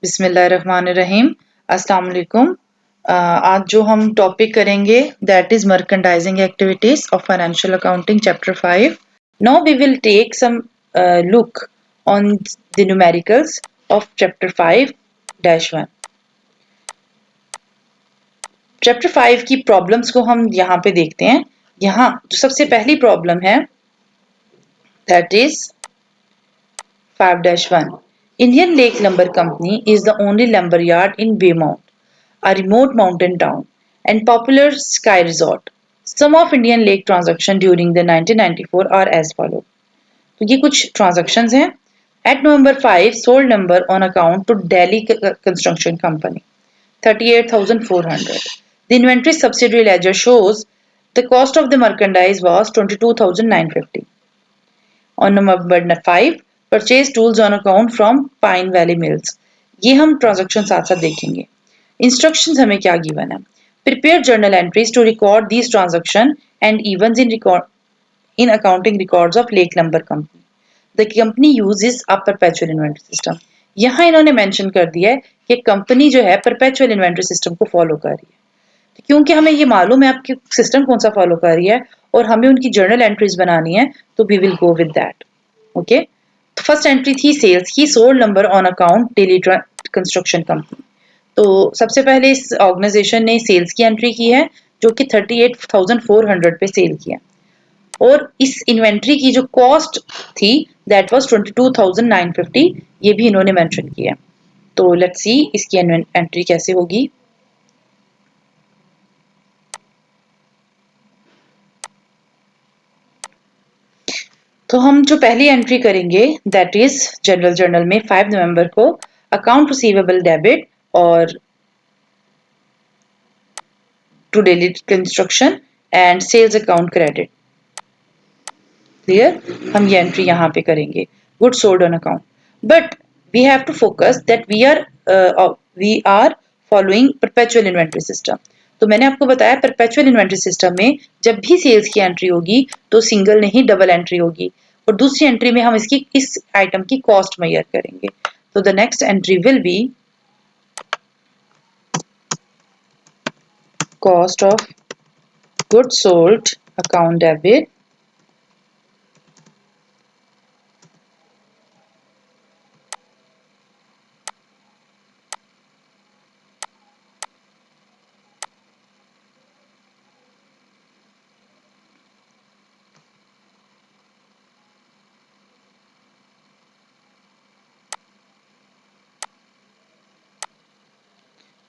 बिस्मिल्लाहिर्रहमानिर्रहीम। अस्सलाम वालेकुम। आज जो हम टॉपिक करेंगे that is merchandising activities of financial accounting chapter 5। Now we will take some look on the numericals of chapter 5-1। Chapter 5 की प्रॉब्लम्स को हम यहाँ पे देखते हैं। यहाँ जो सबसे पहली प्रॉब्लम है that is 5-1. Indian Lake Lumber Company is the only lumber yard in Baymount, a remote mountain town, and popular ski resort. Some of Indian Lake transactions during the 1994 are as follow. तो ये कुछ transactions हैं. At November 5, sold lumber on account to Delhi Construction Company, 38,400. The inventory subsidiary ledger shows the cost of the merchandise was 22,950. On November 5, purchase tools on account from Pine Valley Mills. ये हम transaction साथ साथ देखेंगे। Instructions हमें क्या given है? Prepare journal entries to record these transaction and events in accounting records of lake lumbar company. The company uses a perpetual inventory system. यहाँ इन्होंने मेंशन कर दिया है कि कंपनी जो है परपेचुअल इन्वेंटरी सिस्टम को फॉलो कर रही है। क्योंकि हमें ये मालूम है आपकी सिस्टम कौन सा फॉलो कर रही है और हमें उनकी जर्नल एंट्रीज बनानी है, तो we will go with that. Okay, first entry थी सेल्स की, sold number on account daily construction company. तो सबसे पहले इस ऑर्गेनाइजेशन ने सेल्स की एंट्री की है जो कि 38,400 पे सेल किया, और इस इन्वेंट्री की जो कॉस्ट थी दैट वाज 22,950, ये भी इन्होंने मेंशन किया। तो लेट्स सी इसकी एंट्री कैसे होगी। तो हम जो पहली एंट्री करेंगे दैट इज जनरल जर्नल में 5 नवंबर को अकाउंट रिसीवेबल डेबिट और to Daley construction and sales account credit. Clear? हम ये एंट्री यहाँ पे करेंगे, good sold on account, but we have to focus that we are following perpetual inventory system. तो मैंने आपको बताया परपेचुअल इन्वेंटरी सिस्टम में जब भी सेल्स की एंट्री होगी तो सिंगल नहीं डबल एंट्री होगी, और दूसरी एंट्री में हम इसकी इस आइटम की कॉस्ट मेजर करेंगे। तो the next entry will B cost of goods sold account debit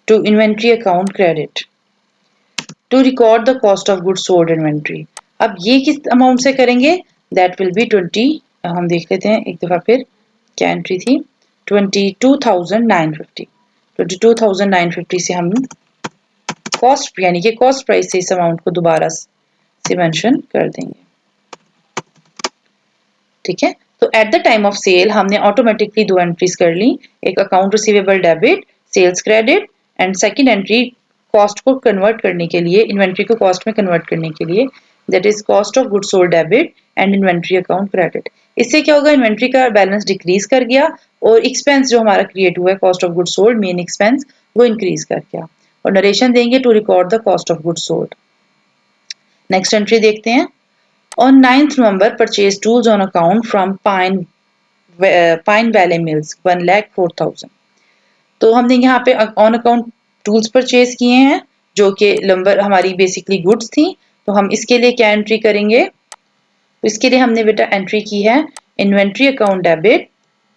to inventory account credit to record the cost of goods sold inventory। अब ये किस अमाउंट से करेंगे? That will B 20। हम देख लेते हैं एक दफा फिर क्या एंट्री थी, 22,950। 22,950 से हम कॉस्ट यानी कि कॉस्ट प्राइस से इस अमाउंट को दोबारा से मेंशन कर देंगे। ठीक है, तो at the time of sale हमने ऑटोमेटिकली दो एंट्रीज कर ली, एक account receivable debit sales credit, and second entry cost को कन्वर्ट करने के लिए, इन्वेंट्री को कॉस्ट में कन्वर्ट करने के लिए, that is cost of goods sold debit and inventory account credit. इससे क्या होगा, इन्वेंट्री का बैलेंस डिक्रीज कर गया और एक्सपेंस जो हमारा क्रिएट हुआ है cost of goods sold main expense वो इंक्रीज कर गया, और नरेशन देंगे to record the cost of goods sold. Next entry देखते हैं। On 9th November, purchased tools on account from Pine Valley Mills, 1,04,000। तो हमने यहाँ पे ऑन अकाउंट टूल्स परचेज किए हैं जो कि लंबर हमारी बेसिकली गुड्स थी। तो हम इसके लिए क्या एंट्री करेंगे? तो इसके लिए हमने बेटा एंट्री की है इन्वेंट्री अकाउंट डेबिट,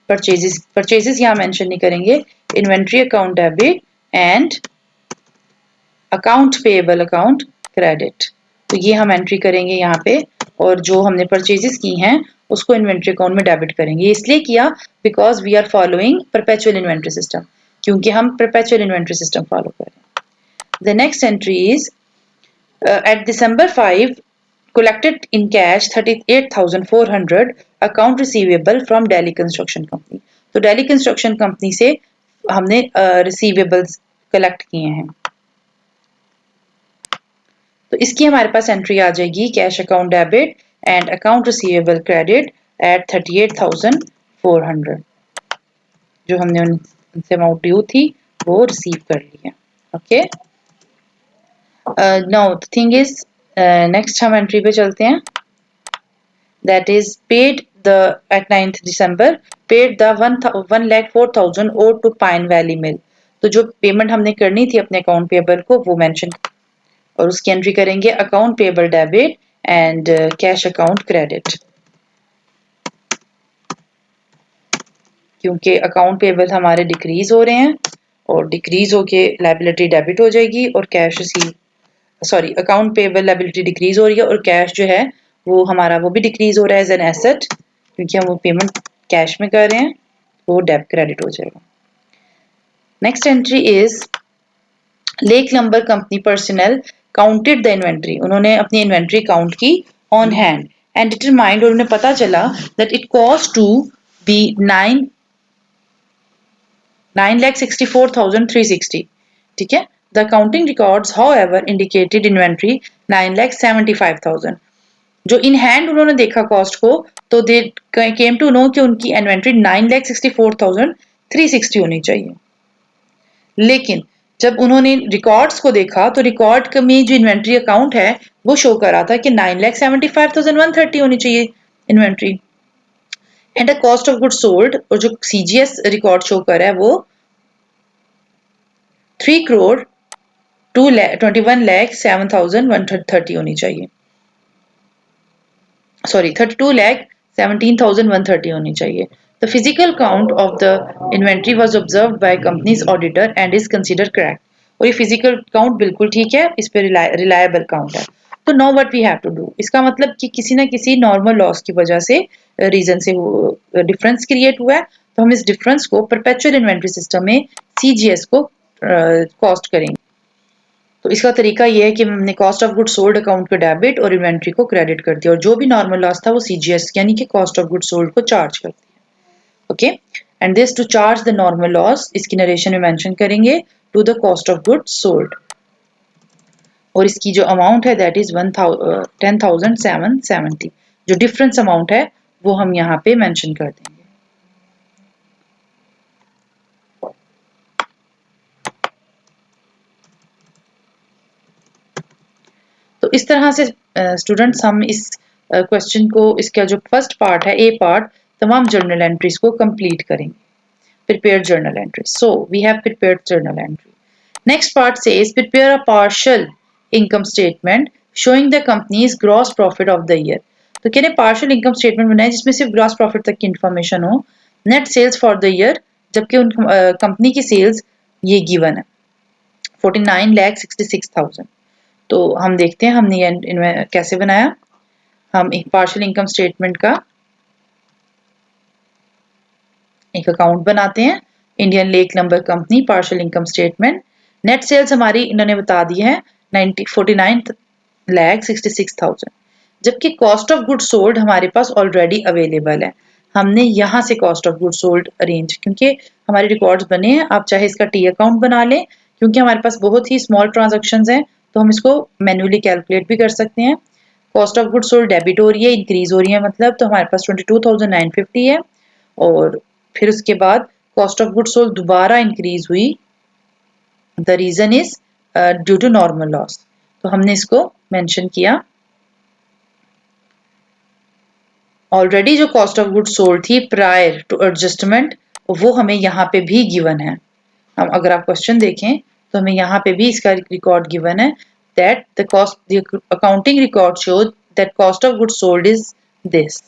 परचेजेस यहाँ मेंशन नहीं करेंगे, inventory account debit and account payable account credit. तो ये हम एंट्री करेंगे यहाँ पे, और जो हमने परचेजेस की हैं उसको इन्वेंट्री अकाउंट में डेबिट करेंगे। इसलिए किया because we are following perpetual inventory system, क्योंकि हम परपेचुअल इन्वेंट्री सिस्टम फॉलो कर रहे हैं। The next entry is at December 5 collected in cash 38,400 account receivable from Delhi construction company. तो दिल्ली कंस्ट्रक्शन कंपनी से हमने रिसीवेबल्स कलेक्ट किए हैं, तो इसकी हमारे पास एंट्री आ जाएगी cash account debit and account receivable credit at 38,400 जो हमने उनसे अमाउंट ड्यू थी वो रिसीव कर ली है। Okay, now the thing is, next हम एंट्री पे चलते हैं, that is paid the at 9th December paid the 1,04,000 owed to Pine Valley Mill। तो जो पेमेंट हमने करनी थी अपने अकाउंट पेबल को वो मेंशन, और उसकी एंट्री करेंगे account payable debit and cash account credit, क्योंकि अकाउंट पेबल हमारे डिक्रीज हो रहे हैं और डिक्रीज होके लायबिलिटी डेबिट हो जाएगी और cash receive, sorry account payable liability decrease हो रही है और कैश जो है वो हमारा वो भी डिक्रीज हो रहा है एज एन एसेट, क्योंकि हम वो पेमेंट कैश में कर रहे हैं, वो डेबिट क्रेडिट हो जाएगा। Next entry is Lake lumbar company personnel counted the inventory. उन्होंने अपनी इन्वेंट्री काउंट की ऑन हैंड एंड डिटरमाइंड, और उन्हें पता चला that it cost to be 9,64,360। ठीक है, the accounting records however indicated inventory 9,75,000। जो इन हैंड उन्होंने देखा कॉस्ट को, तो दे केम टू नो कि उनकी इन्वेंट्री 9,64,360 होनी चाहिए। लेकिन जब उन्होंने रिकॉर्ड्स को देखा तो रिकॉर्ड में जो इन्वेंट्री अकाउंट है वो शो कर रहा था कि 9,75,130 होनी चाहिए inventory, and the cost of goods sold, और जो सीजीएस रिकॉर्ड शो कर रहा है वो 3,21,07,130 होनी चाहिए, सॉरी 32,17,130 होनी चाहिए। The physical count of the inventory was observed by company's auditor and is considered correct। और ये फिजिकल काउंट बिल्कुल ठीक है, इस पे रिलायबल काउंट है। तो know what we have to do, इसका मतलब कि किसी ना किसी नॉर्मल लॉस की वजह से रीजन से डिफरेंस क्रिएट हुआ है, तो हम इस डिफरेंस को परपेचुअल इन्वेंट्री सिस्टम में सीजीएस को कॉस्ट करेंगे। तो इसका तरीका ये है कि हमने cost of good sold account को डेबिट और इन्वेंट्री को क्रेडिट कर दिया, और जो भी नॉर्मल लॉस था वो सीजीएस यानी कि कॉस्ट ऑफ गुड सोल्ड को चार्ज कर दिया। Okay, and this to charge the normal loss, इसकी नरेशन में मेंशन करेंगे to the cost of good sold, और इसकी जो अमाउंट है दैट इज 10,770। जो डिफरेंस अमाउंट है वो हम यहाँ पे मेंशन कर देंगे। तो इस तरह से स्टूडेंट्स हम इस क्वेश्चन को, इसका जो फर्स्ट पार्ट है ए पार्ट, तमाम जर्नल एंट्रीज को कंप्लीट करेंगे। Prepare journal entries, so we have prepared journal entry. Next part says prepare a partial income statement showing the company's gross profit of the year. तो कहने partial income statement बनाए जिसमें सिर्फ gross profit तक की information हो, net sales for the year, जबकि उन कंपनी की सेल्स ये गिवन है 49,66,000। तो हम देखते हैं हमने ये कैसे बनाया। हम एक पार्शियल इनकम स्टेटमेंट का एक अकाउंट बनाते हैं, Indian Lake lumbar company partial income statement. Net sales हमारी इन्होंने बता दी है 49,66,000, जबकि कॉस्ट ऑफ गुड सोल्ड हमारे पास ऑलरेडी अवेलेबल है। हमने यहाँ से cost of good sold arrange, क्योंकि हमारे रिकॉर्ड्स बने हैं, आप चाहे इसका टी अकाउंट बना लें, क्योंकि हमारे पास बहुत ही स्मॉल ट्रांजेक्शन्स हैं तो हम इसको मैन्युअली कैलकुलेट भी कर सकते हैं। Cost of good sold debit हो रही है, इंक्रीज हो रही है मतलब, तो हमारे पास 22,950 है, और फिर उसके बाद कॉस्ट ऑफ गुड सोल्ड दोबारा इंक्रीज हुई, the reason is due to normal loss, तो हमने इसको मेंशन किया। ऑलरेडी जो कॉस्ट ऑफ गुड सोल्ड थी प्रायर टू एडजस्टमेंट वो हमें यहाँ पे भी गिवन है। हम अगर आप क्वेश्चन देखें तो हमें यहाँ पे भी इसका रिकॉर्ड गिवन है that the accounting record shows that cost of goods sold is this,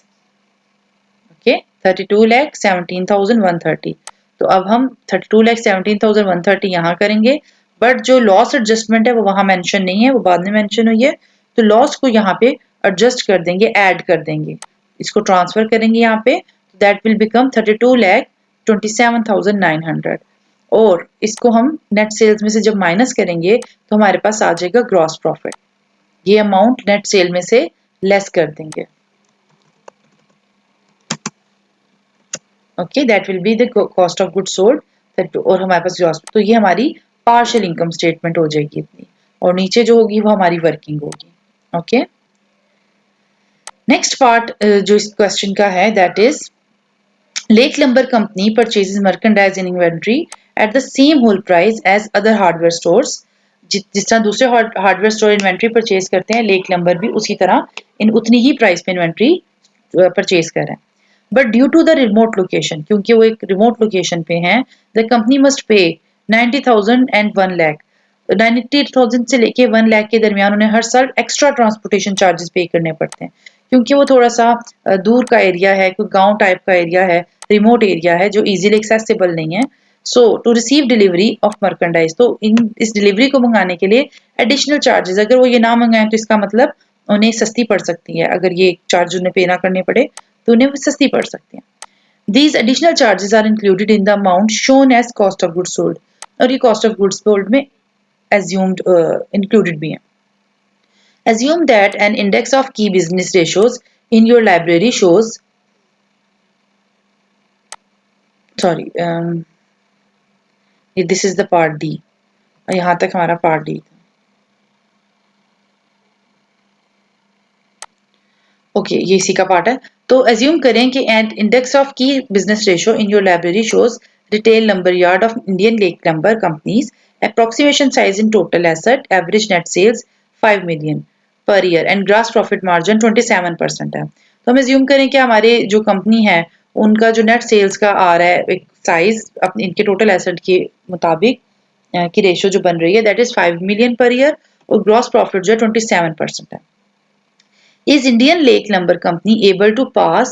okay, 32,17,130। तो अब हम 32,17,130 यहाँ करेंगे, बट जो लॉस एडजस्टमेंट है वो वहां मेंशन नहीं है, वो बाद में मेंशन हुई है, तो लॉस को यहाँ पे एडजस्ट कर देंगे, ऐड कर देंगे, इसको ट्रांसफर करेंगे यहाँ पे, दैट विल बिकम 32,27,900, और इसको हम नेट सेल्स में से जब माइनस करेंगे तो हमारे पास आ जाएगा ग्रॉस प्रॉफिट। ये अमाउंट नेट सेल में से लेस कर देंगे। Okay, that will be the cost of good sold, और हमारे पास ग्रॉस, तो ये हमारी पार्शियल इनकम स्टेटमेंट हो जाएगी इतनी, और नीचे जो होगी वो हमारी वर्किंग होगी। ओके, नेक्स्ट पार्ट जो इस क्वेश्चन का है that is Lake Lumber Company purchases merchandise and inventory at the same whole price as other hardware stores. जिस तरह दूसरे हार्डवेयर स्टोर इन्वेंट्री परचेज करते हैं, लेक लंबर भी उसी तरह इन उतनी ही प्राइस पे इन्वेंट्री परचेज कर रहे हैं. But due to the remote location, क्योंकि वो एक रिमोट लोकेशन पे हैं, the company must pay 90,000 and 1 lakh. 90,000 से लेके 1 लाख के दरमियान उन्हें हर साल एक्स्ट्रा ट्रांसपोर्टेशन चार्जेस पे करने पड़ते हैं, क्योंकि वो थोड़ा सा दूर का एरिया है, कोई गांव टाइप का एरिया है, रिमोट एरिया है जो इजीली एक्सेसिबल नहीं है. So to receive delivery of merchandise, तो इस डिलीवरी को मंगाने के लिए एडिशनल चार्जेस, अगर वो ये ना मंगाएं तो इसका मतलब उन्हें सस्ती पड़ सकती है. अगर ये चार्ज उन्हें पे ना करने पड़े तो उन्हें सस्ती पड़ सकती है. These additional charges are included in the amount shown as cost of goods sold. और ये cost of goods sold में assumed included भी हैं. Assume that an index of key business ratios in your library shows, sorry, this is the part D. यहाँ तक हमारा part D. Okay ये इसी का पार्ट है. तो एज्यूम करें कि एट इंडेक्स ऑफ की business ratio in your library shows retail number yard of Indian lake number companies, approximation size in total asset, average net sales 5 million per year and gross profit margin 27% है. तो हम assume करें कि हमारे जो company है उनका जो नेट सेल्स का आ रहा है एक साइज अपने इनके टोटल एसेट के मुताबिक की रेशियो जो बन रही है that is 5 million per year और ग्रॉस प्रॉफिट जो है 27% है. Is Indian Lake Lumber Company able to pass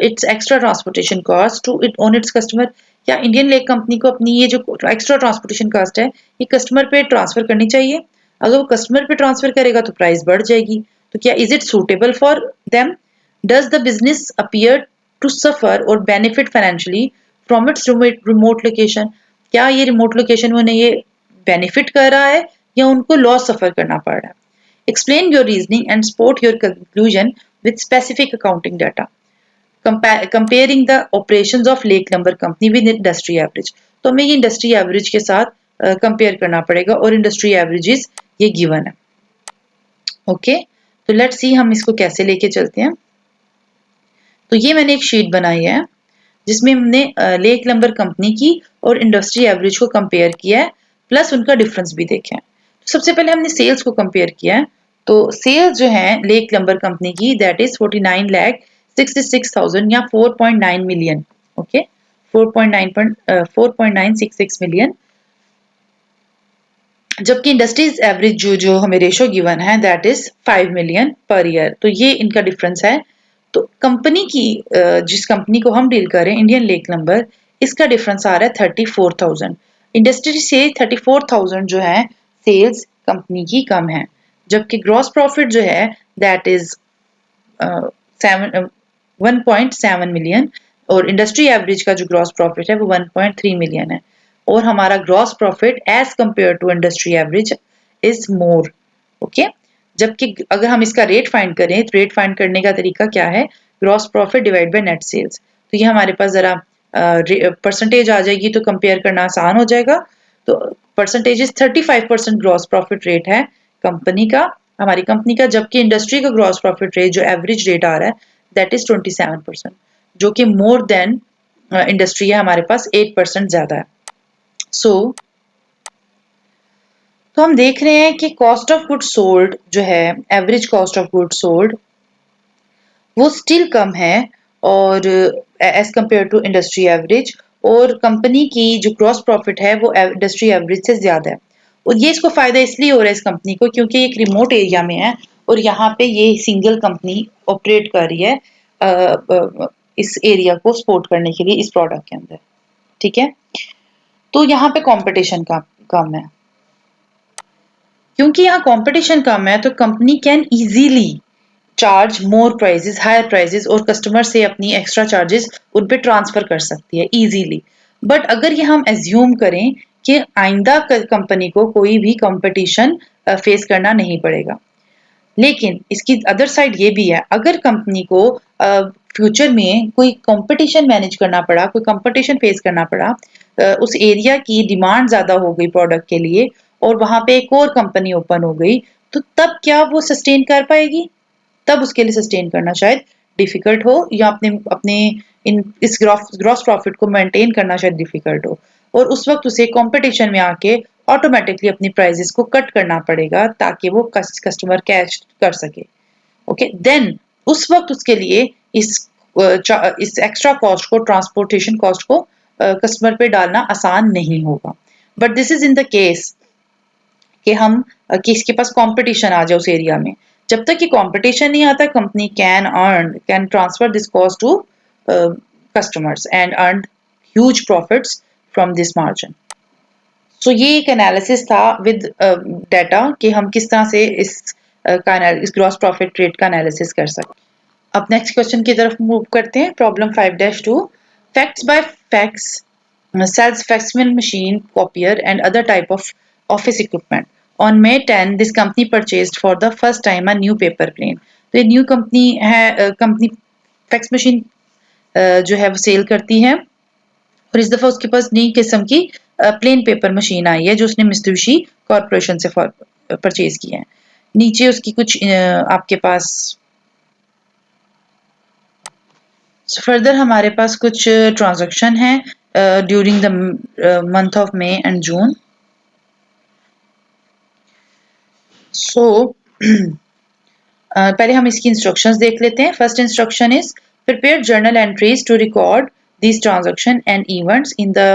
its extra transportation cost to on its customer? क्या इंडियन लेक कंपनी को अपनी ये जो एक्स्ट्रा ट्रांसपोर्टेशन कास्ट है ये कस्टमर पे ट्रांसफर करनी चाहिए? अगर वो कस्टमर पे ट्रांसफर करेगा तो प्राइस बढ़ जाएगी. तो क्या is it suitable for them? Does the business appear to suffer or benefit financially from its remote location? क्या ये रिमोट लोकेशन में उन्हें ये बेनिफिट कर रहा है या उनको लॉस सफर करना पड़ रहा है? Explain your reasoning and support your conclusion with specific accounting data. Comparing the operations of Lake Lumber Company with industry average. तो हमें ये इंडस्ट्री एवरेज के साथ कंपेयर करना पड़ेगा और इंडस्ट्री एवरेजेस ये गिवन है. ओके तो लेट्स सी हम इसको कैसे लेके चलते हैं. तो ये मैंने एक शीट बनाई है जिसमें हमने लेक लंबर कंपनी की और इंडस्ट्री एवरेज को कंपेयर किया है प्लस उनका डिफरेंस भी देखा है. तो सबसे पहले हमने सेल्स को कंपेयर किया है. तो सेल्स जो है लेक लंबर कंपनी की दैट इज 49,66,000 या 4.9 मिलियन. ओके 4.966 मिलियन, जबकि इंडस्ट्रीज एवरेज जो हमें रेशो गिवन है that is 5 million per year. तो ये इनका डिफरेंस है. तो कंपनी की जिस कंपनी को हम डील कर रहे हैं इंडियन लेक नंबर, इसका डिफरेंस आ रहा है 34,000. इंडस्ट्री से 34,000 जो है सेल्स कंपनी की कम है, जबकि ग्रॉस प्रॉफिट जो है दैट इज 1.7 मिलियन और इंडस्ट्री एवरेज का जो ग्रॉस प्रॉफिट है वो 1.3 मिलियन है. और हमारा gross profit as compare to industry average is more. Okay जबकि अगर हम इसका रेट फाइंड करें तो रेट फाइंड करने का तरीका क्या है? Gross profit divide by net sales. तो ये हमारे पास जरा परसेंटेज आ जाएगी तो कंपेयर करना आसान हो जाएगा. तो परसेंटेज 35% ग्रॉस प्रॉफिट रेट है कंपनी का, हमारी कंपनी का, जबकि इंडस्ट्री का ग्रॉस प्रॉफिट रेट जो एवरेज रेट आ रहा है दैट इज 27%, जो कि मोर देन इंडस्ट्री है हमारे पास 8% ज्यादा है. तो हम देख रहे हैं कि कॉस्ट ऑफ गुड सोल्ड जो है average cost of good sold वो स्टिल कम है और as compare to industry average, और कंपनी की जो ग्रॉस प्रॉफिट है वो इंडस्ट्री एवरेज से ज्यादा है. और ये इसको फायदा इसलिए हो रहा है इस कंपनी को क्योंकि एक रिमोट एरिया में है और यहाँ पे ये सिंगल कंपनी ऑपरेट कर रही है इस एरिया को सपोर्ट करने के लिए इस प्रोडक्ट के अंदर. ठीक है तो यहाँ पे कंपटीशन कम है. क्योंकि यहाँ कंपटीशन कम है तो company can easily charge more prices, higher prices, और कस्टमर से अपनी एक्स्ट्रा चार्जेस उन पे ट्रांसफर कर सकती है इजीली. बट अगर ये हम एज्यूम करें कि आइंदा कंपनी को कोई भी कंपटीशन फेस करना नहीं पड़ेगा, लेकिन इसकी अदर साइड ये भी है, अगर कंपनी को फ्यूचर में कोई कंपटीशन मैनेज करना पड़ा, कोई कंपटीशन फेस करना पड़ा, उस एरिया की डिमांड ज्यादा हो गई प्रोडक्ट के लिए और वहां पे एक और कंपनी ओपन हो गई, तो तब क्या वो सस्टेन कर पाएगी? तब उसके लिए सस्टेन करना शायद डिफिकल्ट हो या अपने अपने इन इस ग्रॉस प्रॉफिट को मेंटेन करना शायद डिफिकल्ट हो, और उस वक्त उसे कंपटीशन में आके ऑटोमेटिकली अपनी प्राइसेस को कट करना पड़ेगा ताकि वो कस्टमर कैच कर सके। ओके, देन उस वक्त उसके लिए इस एक्स्ट्रा कॉस्ट को, ट्रांसपोर्टेशन कॉस्ट को कस्टमर पे डालना आसान नहीं होगा। But this is in the case कि हम किसके पास कंपटीशन आ जाए उस एरिया में। जब तक ये कंपटीशन नहीं आता, company can transfer this cost to customers and earn huge profits from this margin. So ये एक एनालिसिस था विद डाटा कि हम किस तरह से इस ग्रॉस प्रॉफिट रेट का एनालिसिस कर सकते। अब नेक्स्ट क्वेश्चन की तरफ मूव करते हैं। Problem 5-2, facts by facts sells facsimilar machine, copier and other type of office equipment. On May 10, this company purchased for the first time a new paper plane. तो ये new company है, company fax machine जो है वो cell करती है, और इस दफा उसके पास नई किस्म की प्लेन पेपर मशीन आई है जो उसने मित्सुबिशी कॉर्पोरेशन से परचेज की है। नीचे उसकी कुछ आपके पास फर्दर हमारे पास कुछ ट्रांजैक्शन है during the month of May and June. So पहले हम इसकी इंस्ट्रक्शंस देख लेते हैं। First instruction is prepare journal entries to record these transaction and events in the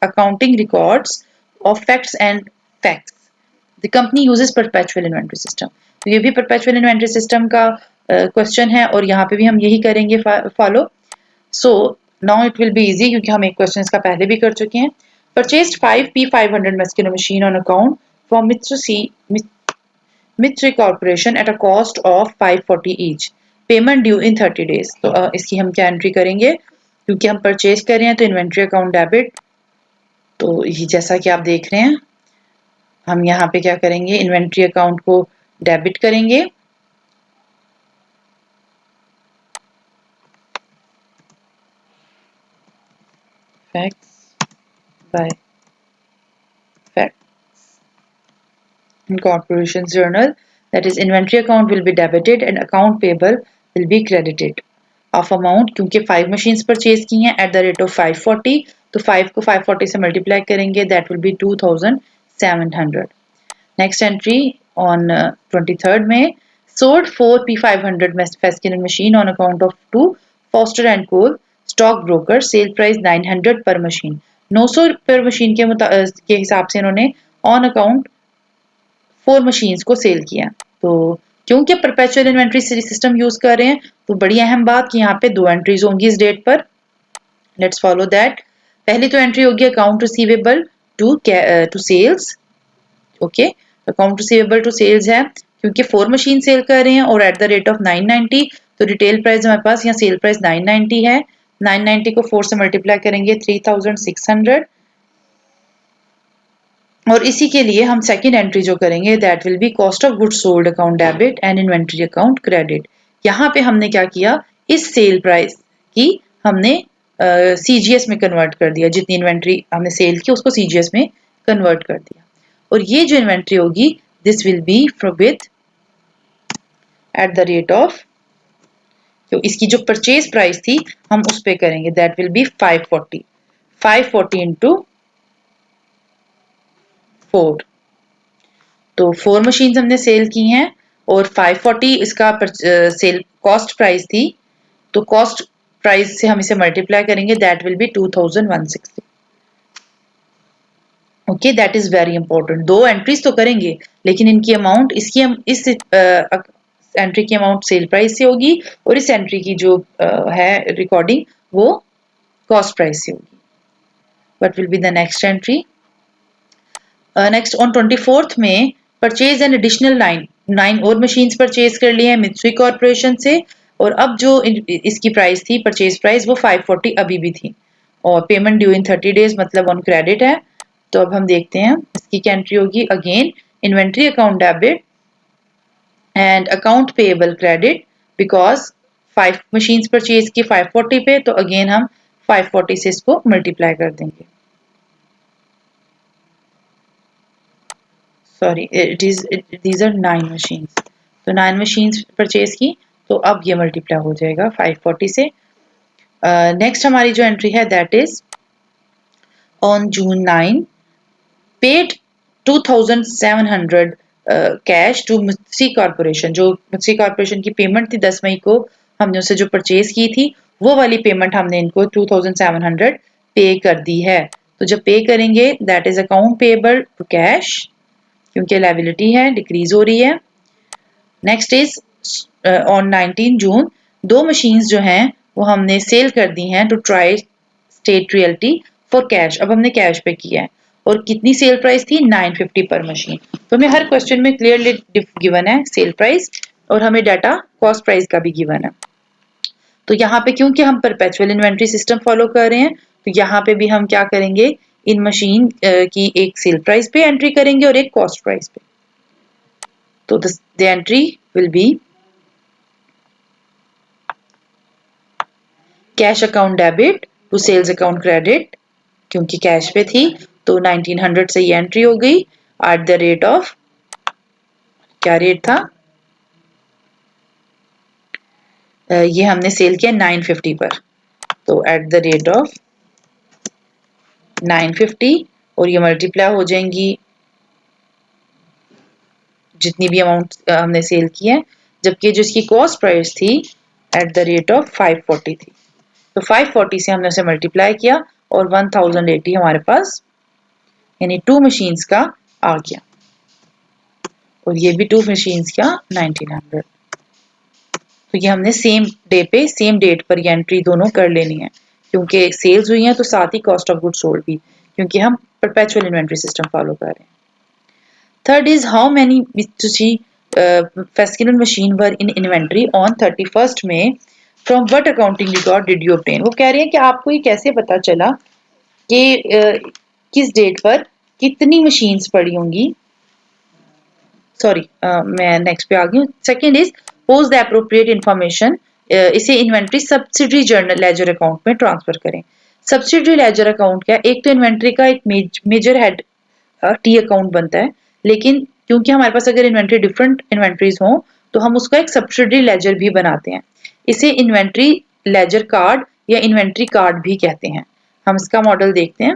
accounting records of facts and facts. The company uses perpetual inventory system. तो ये भी perpetual inventory system का क्वेश्चन है और यहाँ पे भी हम यही करेंगे follow. So now it will be easy क्योंकि हम एक क्वेश्चन इसका पहले भी कर चुके हैं। Purchased 5 P500 Meskino machine on account from Mitsui Corporation at a cost of 540 each. Payment due in 30 days. तो इसकी हम क्या एंट्री करेंगे, क्योंकि हम परचेज कर रहे हैं तो इन्वेंट्री अकाउंट डेबिट। तो ये जैसा कि आप देख रहे हैं हम यहाँ पे क्या करेंगे, इन्वेंट्री अकाउंट को डेबिट करेंगे। Facts by facts in corporation's journal, that is inventory account will be debited and account payable will be credited of amount, क्योंकि 5 machines परचेज की हैं at the rate of 540, तो 5 को 540 से मल्टीप्लाई करेंगे, that will be 2700. Next entry on 23rd May, sold 4 P500 Faskinel machine on account of 2 Foster and Cole stock broker, sale price 900 per machine. 900 पर machine के हिसाब से इन्होंने ऑन अकाउंट 4 मशीन्स को सेल किया। तो क्योंकि परपेचुअल इन्वेंट्री सिस्टम यूज कर रहे हैं तो बड़ी अहम बात कि यहाँ पे 2 एंट्रीज होंगी इस डेट पर। Let's follow that. पहली तो एंट्री होगी account receivable to sales. Okay, account receivable to sales है क्योंकि 4 मशीन सेल कर रहे हैं और एट द रेट ऑफ 990, तो रिटेल प्राइस हमारे पास यहाँ सेल प्राइस 990 है। 990 को 4 से मल्टीप्लाई करेंगे 3600, और इसी के लिए हम सेकंड एंट्री जो करेंगे that will B cost of goods sold account debit and inventory account credit. यहाँ पे हमने क्या किया, इस सेल प्राइस की हमने सीजीएस में कन्वर्ट कर दिया, जितनी इन्वेंट्री हमने सेल की उसको सीजीएस में कन्वर्ट कर दिया, और ये जो इन्वेंट्री होगी this will be with eight the rate of, तो इसकी जो परचेज प्राइस थी हम उस पे करेंगे दैट विल बी 540 इंटू 4। तो 4 मशीन्स हमने सेल की हैं और 540 इसका सेल कॉस्ट प्राइस थी, तो कॉस्ट प्राइस से हम इसे मल्टीप्लाई करेंगे that will B 2160। Okay, that is very important. 2 entries तो करेंगे लेकिन इनकी अमाउंट इस एंट्री की अमाउंट सेल प्राइस से होगी और इस एंट्री की जो है रिकॉर्डिंग वो कॉस्ट प्राइस से होगी। What will be the next entry? Next on 24th में परचेज एन एडिशनल 9 और मशीन्स परचेज कर लिए हैं मित्सुई कॉर्पोरेशन से, और अब जो इसकी प्राइस थी परचेज प्राइस वो 540 अभी भी थी, और पेमेंट ड्यू इन 30 डेज मतलब ऑन क्रेडिट है। तो अब हम देखते हैं इसकी क्या एंट्री होगी। Again inventory account debit and account payable credit, because 5 machines purchase की 540 पे, तो अगेन हम 540 से इसको मल्टीप्लाई कर देंगे। सॉरी, these are 9 machines, तो 9 machines परचेज की तो अब ये मल्टीप्लाई हो जाएगा 540 से। नेक्स्ट हमारी जो एंट्री है that is on June 9 paid 2700 cash to Mitsubishi corporation. जो मित्सुबिशी कॉर्पोरेशन की पेमेंट थी 10 मई को हमने उससे जो परचेज की थी वो वाली पेमेंट हमने इनको 2700 पे कर दी है। तो जब पे करेंगे that is account payable to cash, क्योंकि लायबिलिटी है डिक्रीज हो रही है। नेक्स्ट इज ऑन 19 जून दो मशीन्स जो हैं वो हमने सेल कर दी हैं to Tri State Realty for cash. अब हमने कैश पे किया है और कितनी सेल प्राइस थी 950 पर मशीन। तो हमें हर क्वेश्चन में क्लियरली गिवन है सेल प्राइस और हमें डाटा कॉस्ट प्राइस का भी गिवन है। तो यहाँ पे क्योंकि हम परपेचुअल इन्वेंट्री सिस्टम फॉलो कर रहे हैं तो यहाँ पे भी हम क्या करेंगे, इन मशीन की एक सेल प्राइस पे एंट्री करेंगे और एक कॉस्ट प्राइस पे। तो the entry will be cash account debit to sales account credit, क्योंकि कैश पे थी तो 1900 से ये एंट्री हो गई एट द रेट ऑफ, क्या रेट था, ये हमने सेल किया 950 पर, तो एट द रेट ऑफ 950 और ये मल्टीप्लाई हो जाएंगी जितनी भी अमाउंट हमने सेल की है, जबकि जो इसकी कॉस्ट प्राइस थी एट द रेट ऑफ 540 थी। तो 540 से हमने उसे मल्टीप्लाई किया और 1080 हमारे पास यानी टू मशीन्स का आ गया और ये भी टू मशीन्स का 1900। तो ये हमने सेम डे पे सेम डेट पर ये एंट्री दोनों कर लेनी है, क्योंकि सेल्स हुई हैं तो साथ ही कॉस्ट ऑफ गुड सोल्ड भी, क्योंकि हम परपेचुअल इन्वेंट्री सिस्टम फॉलो कर रहे हैं। Third is how many Mitsubishi Fascinal machine were in inventory on 31st May, from what accounting record did you obtain। वो कह रहे हैं कि आपको ये कैसे पता चला कि किस डेट पर कितनी मशीन्स पड़ी होंगी। सॉरी मैं नेक्स्ट पे आ गई हूँ। Second is post the appropriate information, इसे inventory subsidiary journal ledger account में ट्रांसफर करें। सब्सिडरी लेजर अकाउंट क्या, एक तो इन्वेंट्री का एक मेजर हेड टी अकाउंट बनता है, लेकिन क्योंकि हमारे पास अगर इन्वेंट्री डिफरेंट इन्वेंट्रीज हो तो हम उसका एक सब्सिडरी लेजर भी बनाते हैं। इसे इन्वेंट्री लेजर कार्ड या इन्वेंट्री कार्ड भी कहते हैं। हम इसका मॉडल देखते हैं।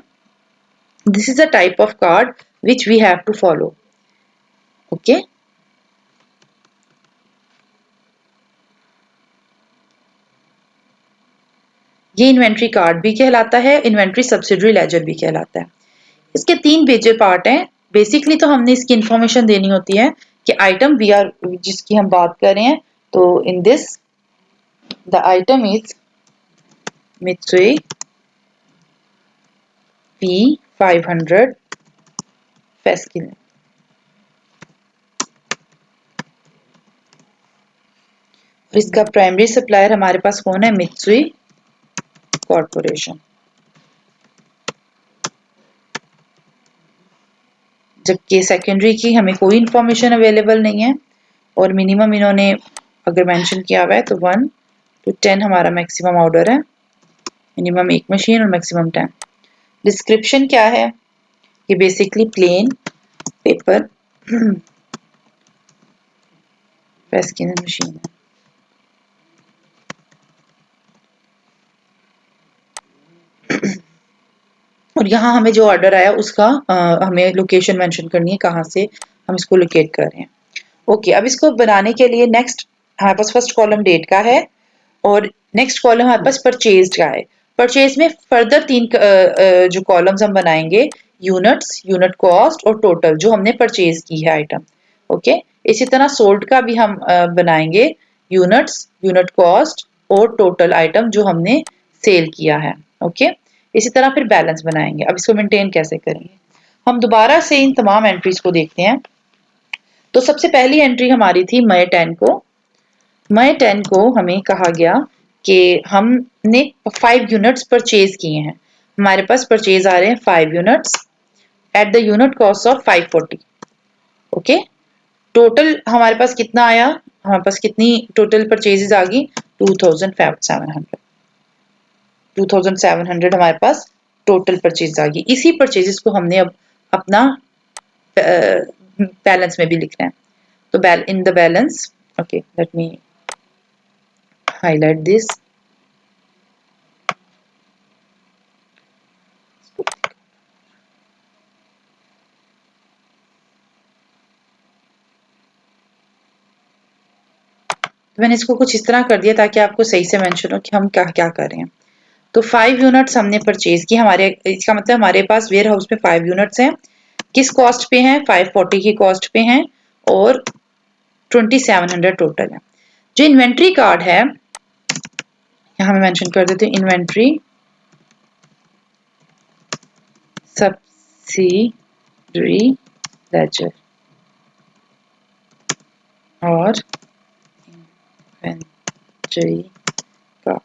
This is a type of card which we have to follow. Okay, ये इन्वेंट्री कार्ड भी कहलाता है, इन्वेंट्री सब्सिडरी लेजर भी कहलाता है। इसके तीन मेजर पार्ट हैं। बेसिकली तो हमने इसकी इंफॉर्मेशन देनी होती है कि आइटम वी आर जिसकी हम बात कर रहे हैं, तो in this the item is Mitsui P500 Fascinal। इसका प्राइमरी सप्लायर हमारे पास कौन है, Mitsui कॉर्पोरेशन। जबकि सेकेंडरी की हमें कोई इंफॉर्मेशन अवेलेबल नहीं है और मिनिमम इन्होंने अगर मेंशन किया हुआ है तो 1 to 10 हमारा मैक्सिमम ऑर्डर है, मिनिमम एक मशीन और मैक्सिमम 10। डिस्क्रिप्शन क्या है, ये basically plain paper Fascinal machine है। और यहाँ हमें जो ऑर्डर आया उसका हमें लोकेशन मेंशन करनी है, कहाँ से हम इसको लोकेट कर रहे हैं। ओके, अब इसको बनाने के लिए नेक्स्ट हमारे पास फर्स्ट कॉलम डेट का है और नेक्स्ट कॉलम हमारे पास परचेज का है। परचेज में फर्दर तीन जो कॉलम्स हम बनाएंगे, यूनिट्स, यूनिट कॉस्ट और टोटल, जो हमने परचेज की है आइटम। ओके, इसी तरह सोल्ड का भी हम बनाएंगे, यूनिट्स, यूनिट कॉस्ट और टोटल आइटम जो हमने सेल किया है। ओके, इसी तरह फिर बैलेंस बनाएंगे। अब इसको मेंटेन कैसे करेंगे, हम दोबारा से इन तमाम एंट्रीज को देखते हैं। तो सबसे पहली एंट्री हमारी थी मई 10 को। मई 10 को हमें कहा गया कि हमने 5 यूनिट्स परचेज किए हैं। हमारे पास परचेज आ रहे हैं 5 units at the unit cost of 540। Okay, total हमारे पास कितना आया, हमारे पास कितनी टोटल परचेजेस आ गई 2700। 2700 हमारे पास टोटल परचेज आ गई। इसी परचेजेस को हमने अब अपना बैलेंस में भी लिखना है। तो in the balance, okay let me highlight this. मैंने इसको कुछ इस तरह कर दिया ताकि आपको सही से मेंशन हो कि हम क्या क्या कर रहे हैं। तो 5 यूनिट्स हमने परचेज की, हमारे इसका मतलब हमारे पास वेयर हाउस में 5 यूनिट्स हैं। किस कॉस्ट पे हैं? 540 की कॉस्ट पे हैं और 2700 टोटल है। जो इन्वेंट्री कार्ड है यहाँ मैं मेंशन कर देती हूँ, इन्वेंट्री सब्सिडरी लेजर और इन्वेंट्री कार्ड।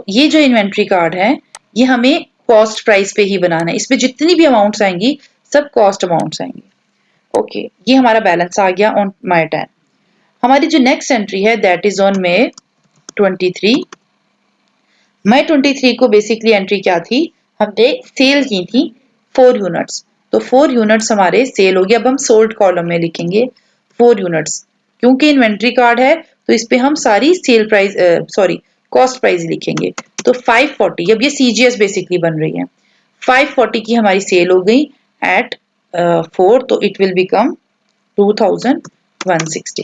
ये जो इन्वेंट्री कार्ड है ये हमें कॉस्ट प्राइस पे ही बनाना है। इसमें जितनी भी अमाउंट्स आएंगी सब कॉस्ट अमाउंट्स आएंगी। ओके, ये हमारा बैलेंस आ गया ऑन May 10। हमारी जो नेक्स्ट एंट्री है that is on May 23। May 23 को बेसिकली एंट्री क्या थी? हमने सेल की थी 4 यूनिट्स, तो 4 यूनिट्स हमारे सेल हो गए। अब हम सोल्ड कॉलम में लिखेंगे 4 यूनिट्स, क्योंकि इन्वेंट्री कार्ड है तो इस पे हम सारी sale price sorry cost price लिखेंगे। तो 540, अब ये CGS बेसिकली बन रही है। 540 की हमारी सेल हो गई एट 4, तो इट विल बिकम 2160।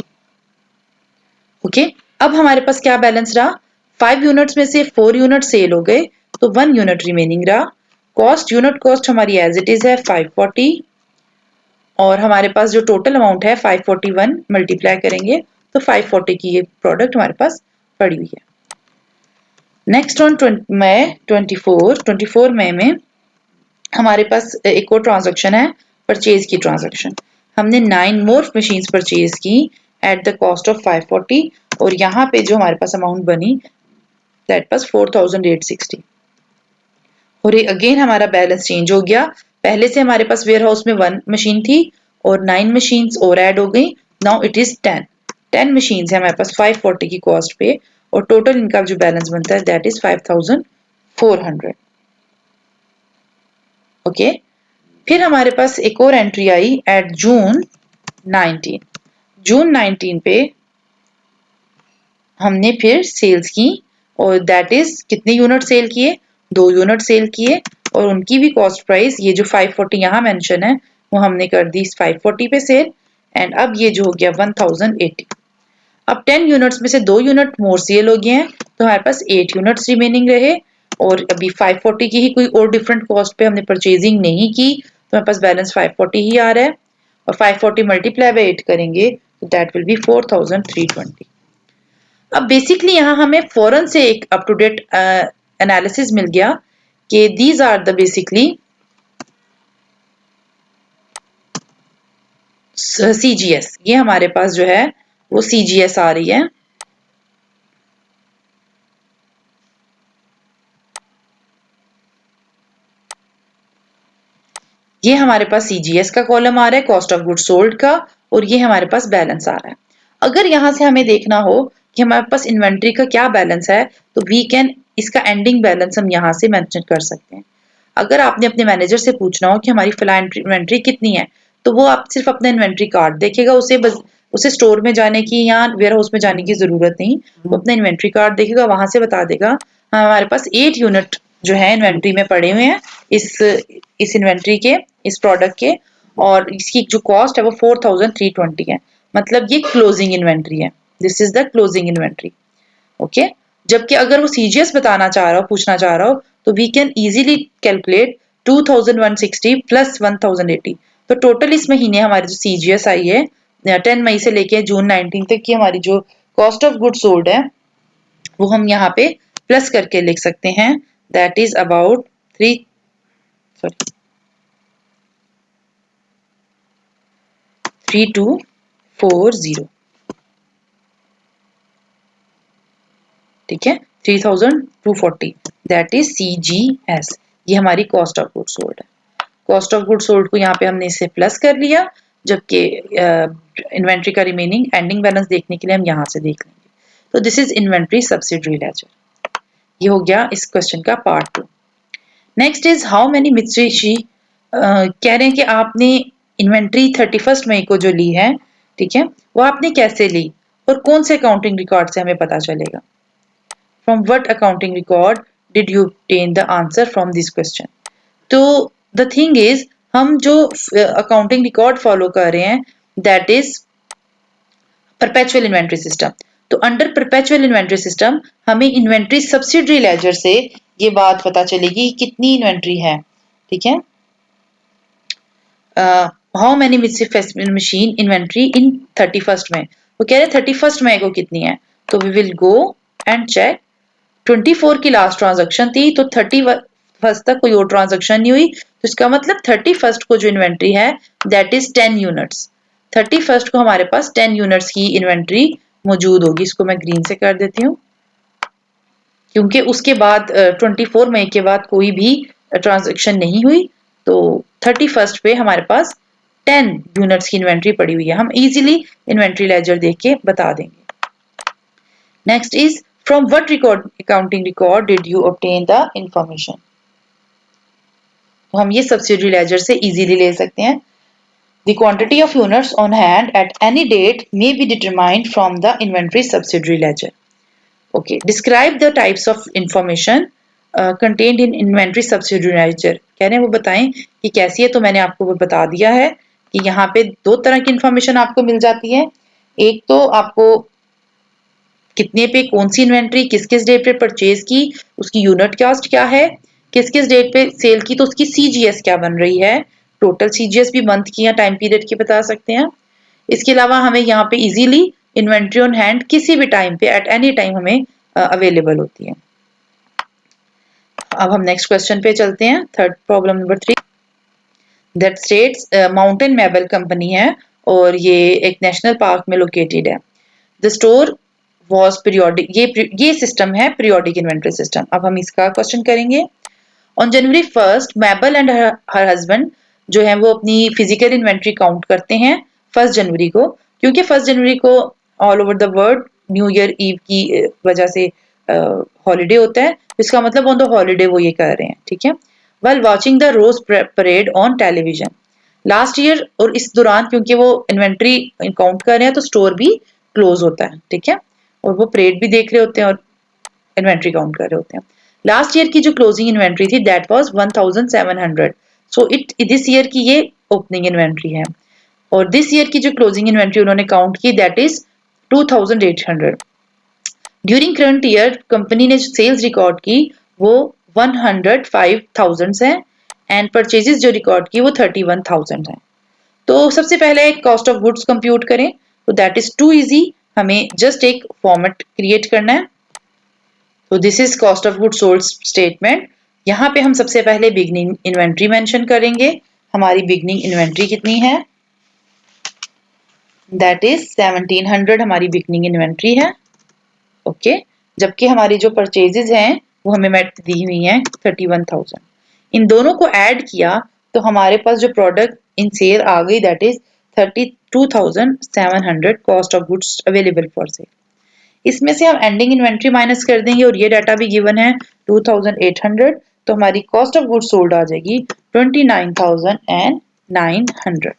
ओके, अब हमारे पास क्या बैलेंस रहा? 5 यूनिट्स में से 4 यूनिट सेल हो गए तो 1 यूनिट रिमेनिंग रहा। कॉस्ट, यूनिट कॉस्ट हमारी एज इट इज है 540 और हमारे पास जो टोटल अमाउंट है 541 मल्टीप्लाई करेंगे तो 540 की ये प्रोडक्ट हमारे पास पड़ी हुई है। नेक्स्ट ऑन May 24 मई में हमारे पास एक और ट्रांजैक्शन है, परचेज की ट्रांजैक्शन। हमने 9 मोर मशीन्स परचेज की एट द कॉस्ट ऑफ 540 और यहाँ पे जो हमारे पास अमाउंट बनी दैट वाज 4860। और अगेन हमारा बैलेंस चेंज हो गया। पहले से हमारे पास वेयर हाउस में 1 मशीन थी और 9 मशीन्स और ऐड हो गई। नाउ इट इज 10 मशीन्स है हमारे पास 540 की कॉस्ट पे और टोटल इनका जो बैलेंस बनता है दैट इज 5400। ओके, फिर हमारे पास एक और एंट्री आई एट जून 19 पे हमने फिर सेल्स की और दैट इज कितने यूनिट सेल किए? 2 यूनिट सेल किए और उनकी भी कॉस्ट प्राइस ये जो 540 यहाँ मेंशन है वो हमने कर दी 540 पे सेल एंड अब ये जो हो गया 1080। अब 10 यूनिट्स में से 2 यूनिट मोर सेल हो गए हैं तो हमारे पास 8 यूनिट्स रिमेनिंग रहे और अभी 540 की ही कोई और डिफरेंट कॉस्ट पे हमने परचेजिंग नहीं की तो हमारे पास बैलेंस 540 ही आ रहा है और 540 मल्टीप्लाई बाय 8 करेंगे तो दैट विल बी 4320। अब बेसिकली यहाँ हमें फौरन से एक अप टू डेट एनालिसिस मिल गया कि these are the basically CGS, ये हमारे पास जो है वो CGS आ रही है। ये हमारे पास CGS का कॉलम आ रहा है, कॉस्ट ऑफ गुड सोल्ड का, और ये हमारे पास बैलेंस आ रहा है। अगर यहाँ से हमें देखना हो कि हमारे पास इन्वेंट्री का क्या बैलेंस है तो वी कैन इसका एंडिंग बैलेंस हम यहाँ से मेंशन कर सकते हैं। अगर आपने अपने मैनेजर से पूछना हो कि हमारी फिलहाल इन्वेंट्री कितनी है तो वो आप सिर्फ अपना इन्वेंट्री कार्ड देखेगा, उसे स्टोर में जाने की या वेयर हाउस में जाने की जरूरत नहीं, वो अपना इन्वेंट्री कार्ड देखेगा, वहां से बता देगा हाँ हमारे पास 8 यूनिट जो है इन्वेंट्री में पड़े हुए हैं इस इन्वेंट्री के, इस प्रोडक्ट के, और इसकी जो कॉस्ट है वो 4320 है। मतलब ये क्लोजिंग इन्वेंट्री है, this is the closing inventory. Okay, जबकि अगर वो CGS बताना चाह रहा हो, पूछना चाह रहा हो तो we can easily calculate 2160 plus 1080। तो टोटल इस महीने हमारी जो CGS आई है 10 मई से लेके जून 19 तक की हमारी जो कॉस्ट ऑफ गुड सोल्ड है वो हम यहाँ पे प्लस करके लिख सकते हैं दैट इज अबाउट 3240। ठीक है, 3240 दैट इज CGS, ये हमारी कॉस्ट ऑफ गुड सोल्ड है। कॉस्ट ऑफ गुड सोल्ड को यहाँ पे हमने इसे प्लस कर लिया, जबकि इन्वेंट्री का रिमेनिंग एंडिंग बैलेंस देखने के लिए हम यहाँ से देख लेंगे। तो this is inventory subsidiary laser. ये हो गया इस क्वेश्चन का part 2। Next is how many Mitsubishi, कह रहे हैं कि आपने इन्वेंट्री 31 मई को जो ली है, ठीक है, वो आपने कैसे ली और कौन से अकाउंटिंग रिकॉर्ड से हमें पता चलेगा। From what accounting record did you obtain the answer from this question. तो द थिंग इज, हम जो अकाउंटिंग रिकॉर्ड फॉलो कर रहे हैं that is perpetual inventory system. तो अंडर परपेचुअल इन्वेंट्री सिस्टम हमें इन्वेंट्री सब्सिडरी लेजर से ये बात पता चलेगी कितनी इन्वेंट्री है, ठीक है। How many Mitsubishi machine inventory इन 31 में, वो कह रहे 31 मई को कितनी है, तो we will go and check. 24 की लास्ट ट्रांजैक्शन थी, तो 31 तक कोई और ट्रांजैक्शन नहीं हुई, तो इसका मतलब 31 को जो इन्वेंट्री है दैट इज 10 यूनिट्स। 31 को हमारे पास 10 यूनिट्स की इन्वेंट्री मौजूद होगी। इसको मैं ग्रीन से कर देती हूँ क्योंकि उसके बाद 24 मई के बाद कोई भी ट्रांजैक्शन नहीं हुई, तो 31 पे हमारे पास 10 यूनिट्स की इन्वेंट्री पड़ी हुई है। हम इजीली इन्वेंट्री लेजर देख के बता देंगे। Next is from what record accounting record did you obtain the information. तो हम ये सब्सिडरी लेजर से इजीली ले सकते हैं। The quantity of units on hand at any date may be determined from the inventory subsidiary ledger. Okay, describe the types of information contained in inventory subsidiary ledger. कह रहे हैं वो बताएं कि कैसी है, तो मैंने आपको वो बता दिया है कि यहाँ पे दो तरह की इंफॉर्मेशन आपको मिल जाती है। एक तो आपको कितने पे कौन सी इन्वेंट्री किस किस डेट पे परचेज की, उसकी यूनिट कॉस्ट क्या है, किस किस डेट पे सेल की, तो उसकी सीजीएस क्या बन रही है, टोटल सीजीएस भी मंथ की या टाइम पीरियड की बता सकते हैं। इसके अलावा हमें यहाँ पे इजीली इन्वेंट्री ऑन हैंड किसी भी टाइम पे एट एनी टाइम हमें अवेलेबल होती है। अब हम नेक्स्ट क्वेश्चन पे चलते हैं, third problem number 3 that states Mountain Mabel company है और ये एक नेशनल पार्क में लोकेटेड है। द स्टोर वॉज पीरियोडिक, ये सिस्टम है पीरियोडिक इन्वेंट्री सिस्टम। अब हम इसका क्वेश्चन करेंगे। On January 1 Mabel and her husband जो है वो अपनी फिजिकल इन्वेंट्री काउंट करते हैं 1 जनवरी को, क्योंकि 1 जनवरी को all over the world New Year Eve की वजह से हॉलीडे होता है, इसका मतलब ऑन द हॉलीडे वो ये कर रहे हैं, ठीक है। Well watching the Rose Parade on television last year, और इस दौरान क्योंकि वो इन्वेंट्री काउंट कर रहे हैं तो स्टोर भी क्लोज होता है, ठीक है, और वो परेड भी देख रहे होते हैं और इन्वेंट्री काउंट कर रहे होते हैं। लास्ट ईयर की जो क्लोजिंग इन्वेंट्री थी that was 1700, so it this year की ये ओपनिंग इन्वेंट्री है, और दिस ईयर की जो क्लोजिंग इन्वेंट्री उन्होंने काउंट की that is 2800। During current year company ने जो सेल्स रिकॉर्ड की वो 105,000 है एंड परचेजेस जो रिकॉर्ड की वो 31,000 है। तो सबसे पहले कॉस्ट ऑफ गुड्स कंप्यूट करें, तो दैट इज टू इजी, हमें जस्ट एक फॉर्मेट क्रिएट करना है। तो this is cost of goods sold statement. यहाँ पे हम सबसे पहले बिगनिंग इन्वेंट्री मेंशन करेंगे। हमारी बिगनिंग इन्वेंट्री कितनी है, दैट इज 1700 हमारी बिगनिंग इन्वेंट्री है, ओके। जबकि हमारी जो परचेजेस हैं वो हमें दी हुई हैं 31,000। इन दोनों को ऐड किया तो हमारे पास जो प्रोडक्ट इन सेल आ गई that is 32,700 cost of goods available for cell. इसमें से हम एंडिंग इन्वेंट्री माइनस कर देंगे और ये डाटा भी गिवन है 2800, तो हमारी कॉस्ट ऑफ गुड्स सोल्ड आ जाएगी 29,900।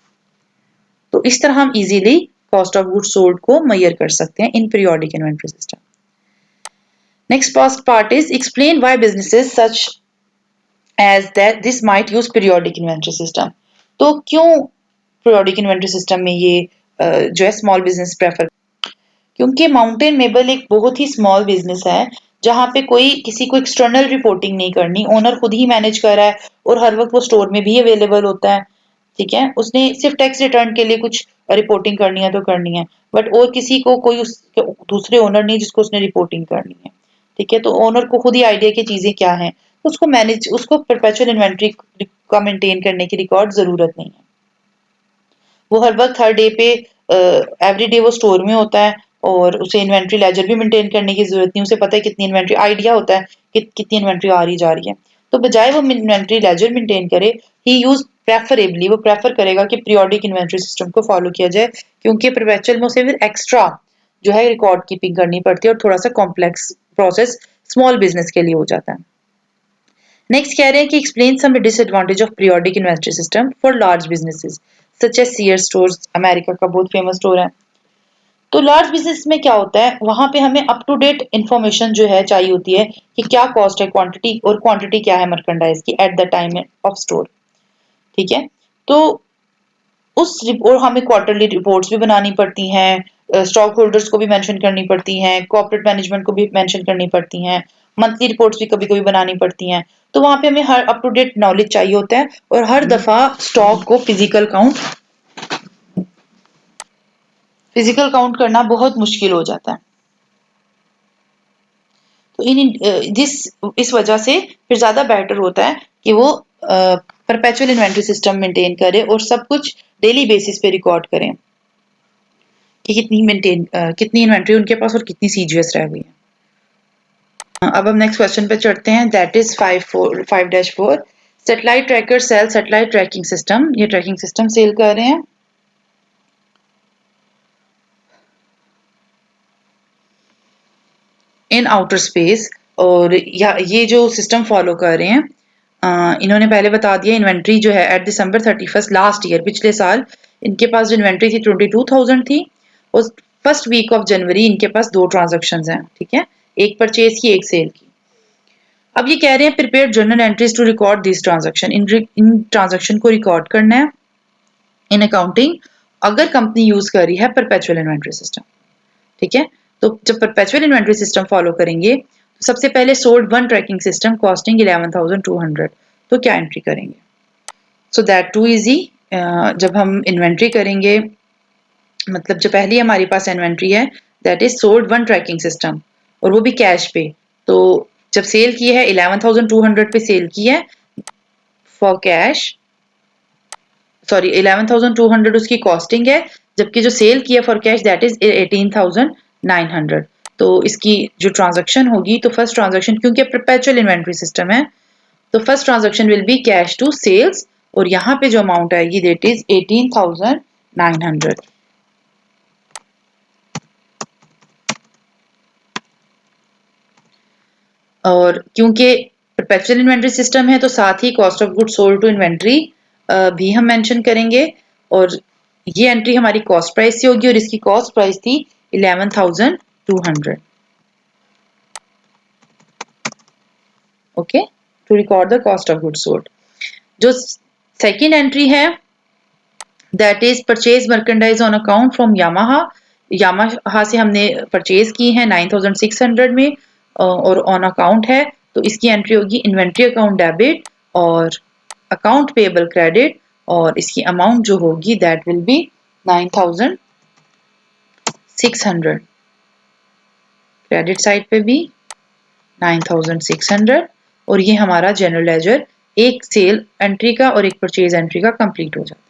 तो इस तरह हम easily cost of goods sold को मेजर कर सकते हैं in periodic inventory system. Next part is explain why businesses such as that this might use periodic inventory system. तो क्यों पीरियोडिक इन्वेंट्री सिस्टम में ये जो है स्मॉल बिजनेस प्रेफर, क्योंकि माउंटेन मेबल एक बहुत ही स्मॉल बिजनेस है जहां पे कोई किसी को एक्सटर्नल रिपोर्टिंग नहीं करनी, ओनर खुद ही मैनेज कर रहा है और हर वक्त वो स्टोर में भी अवेलेबल होता है, ठीक है। उसने सिर्फ टैक्स रिटर्न के लिए कुछ रिपोर्टिंग करनी है तो करनी है, बट और किसी को कोई दूसरे ओनर नहीं जिसको उसने रिपोर्टिंग करनी है, ठीक है। तो ओनर को खुद ही आइडिया की चीजें क्या है, उसको मैनेज, उसको परपेचुअल इन्वेंट्री का मेंटेन करने की रिकॉर्ड जरूरत नहीं है। वो हर वक्त हर डे पे एवरी डे वो स्टोर में होता है और उसे इन्वेंट्री लेजर भी मेंटेन करने की जरूरत नहीं, उसे पता है कितनी इन्वेंट्री, आइडिया होता है कि कितनी इन्वेंट्री आ रही जा रही है। तो बजाय वो इन्वेंट्री लेजर मेंटेन करे, ही यूज प्रेफरेबली वो प्रेफर करेगा कि पीरियोडिक इन्वेंट्री सिस्टम को फॉलो किया जाए, क्योंकि परपेचुअल में उसे फिर एक्स्ट्रा जो है रिकॉर्ड कीपिंग करनी पड़ती है और थोड़ा सा कॉम्प्लेक्स प्रोसेस स्मॉल बिजनेस के लिए हो जाता है। नेक्स्ट कह रहे हैं कि explain some disadvantage of periodic inventory system for large businesses such as Sears stores, America का बहुत फेमस स्टोर है। तो लार्ज बिजनेस में क्या होता है, वहां पे हमें अप टू डेट इंफॉर्मेशन जो है चाहिए होती है कि क्या कॉस्ट है क्वांटिटी और क्वांटिटी क्या है मर्केंडाइज की eight the time of store. ठीक है, तो और हमें क्वार्टरली रिपोर्ट्स भी बनानी पड़ती हैं, स्टॉक होल्डर्स को भी मेंशन करनी पड़ती हैं, कॉर्पोरेट मैनेजमेंट को भी मेंशन करनी पड़ती हैं, मंथली रिपोर्ट्स भी कभी कभी बनानी पड़ती हैं। तो वहां पे हमें हर अप टू डेट नॉलेज चाहिए होता है और हर दफा स्टॉक को फिजिकल काउंट करना बहुत मुश्किल हो जाता है। तो इस वजह से फिर ज्यादा बेटर होता है कि वो परपेचुअल इन्वेंट्री सिस्टम मेंटेन करे और सब कुछ डेली बेसिस पे रिकॉर्ड करें कि कितनी इन्वेंट्री उनके पास और कितनी सीजीएस रह गई है। अब हम नेक्स्ट क्वेश्चन पे चढ़ते हैं, that is 5-4 satellite tracker sale satellite tracking system. ये ट्रैकिंग सिस्टम सेल कर रहे हैं इन आउटर स्पेस। और ये जो सिस्टम फॉलो कर रहे हैं, इन्होंने पहले बता दिया इन्वेंट्री जो है एट दिसंबर 31 लास्ट ईयर, पिछले साल इनके पास जो इन्वेंट्री थी 22,000 थी और फर्स्ट वीक ऑफ जनवरी इनके पास 2 ट्रांजैक्शंस हैं। ठीक है, एक परचेज की एक सेल की। अब ये कह रहे हैं prepare journal entries to record this transaction, इन ट्रांजैक्शन को रिकॉर्ड करना है इन अकाउंटिंग अगर कंपनी यूज कर रही है परपेचुअल इन्वेंट्री सिस्टम। ठीक है, तो जब परपेचुअल इन्वेंट्री सिस्टम फॉलो करेंगे तो सबसे पहले sold one tracking system costing 11,200, तो क्या एंट्री करेंगे? So that too easy. जब हम इन्वेंट्री करेंगे, मतलब जो पहली हमारे पास इन्वेंट्री है that is sold one tracking system और वो भी कैश पे। तो जब सेल की है 11,200 पे सेल की है फॉर कैश, सॉरी 11,200 उसकी कॉस्टिंग है, जबकि जो सेल किया फॉर कैश दैट इज 18,900। तो इसकी जो ट्रांजैक्शन होगी, तो फर्स्ट ट्रांजैक्शन क्योंकि परपेचुअल इन्वेंट्री सिस्टम है तो first transaction will be cash to sales और यहाँ पे जो अमाउंट आएगी दैट इज 18,900। और क्योंकि परपेचुअल इन्वेंट्री सिस्टम है तो साथ ही cost of good sold to inventory भी हम मेंशन करेंगे और ये एंट्री हमारी कॉस्ट प्राइस से होगी और इसकी कॉस्ट प्राइस थी 11,200। Okay, to record the cost of good sold. जो सेकेंड एंट्री है that is purchase merchandise on account from Yamaha. Yamaha से हमने परचेज की है 9,600 में और ऑन अकाउंट है, तो इसकी एंट्री होगी इन्वेंट्री अकाउंट डेबिट और अकाउंट पेएबल क्रेडिट और इसकी अमाउंट जो होगी that will B 9,600। Credit side पे भी 9,600 और ये हमारा जनरल लेजर एक सेल एंट्री का और एक परचेज एंट्री का कंप्लीट हो जाता है।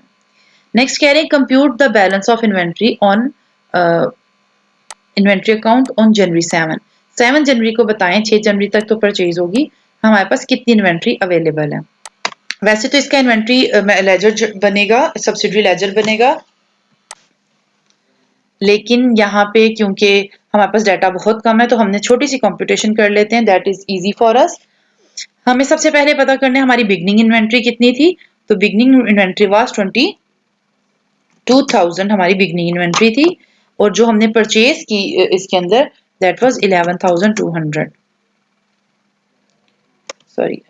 नेक्स्ट कह रहे हैं compute the balance of inventory on inventory account on January 7 जनवरी को बताएं 6 जनवरी तक तो परचेज होगी, हमारे पास कितनी इन्वेंट्री अवेलेबल है। वैसे तो इसका इन्वेंट्री लेजर बनेगा, सब्सिडरी लेजर बनेगा, लेकिन यहाँ पे क्योंकि हमारे पास डाटा बहुत कम है तो हमने छोटी सी कंप्यूटेशन कर लेते हैं, that is easy for us. हमें सबसे पहले पता करना है हमारी बिगनिंग इन्वेंट्री कितनी थी, तो बिगनिंग इन्वेंट्री वाज 22,000 हमारी बिगनिंग इन्वेंट्री थी और जो हमने परचेज की इसके अंदर that was 11,200, sorry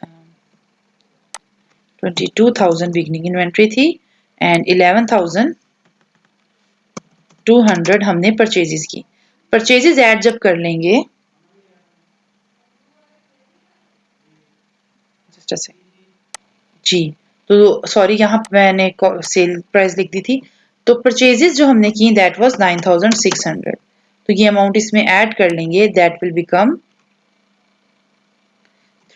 22,000 beginning inventory थी एंड 11,200 हमने परचेजेस की। परचेजेस ऐड जब कर लेंगे, जी तो सॉरी यहाँ मैंने सेल प्राइस लिख दी थी, तो परचेजेस जो हमने की दैट वाज 9,600, तो ये अमाउंट इसमें ऐड कर लेंगे दैट विल बिकम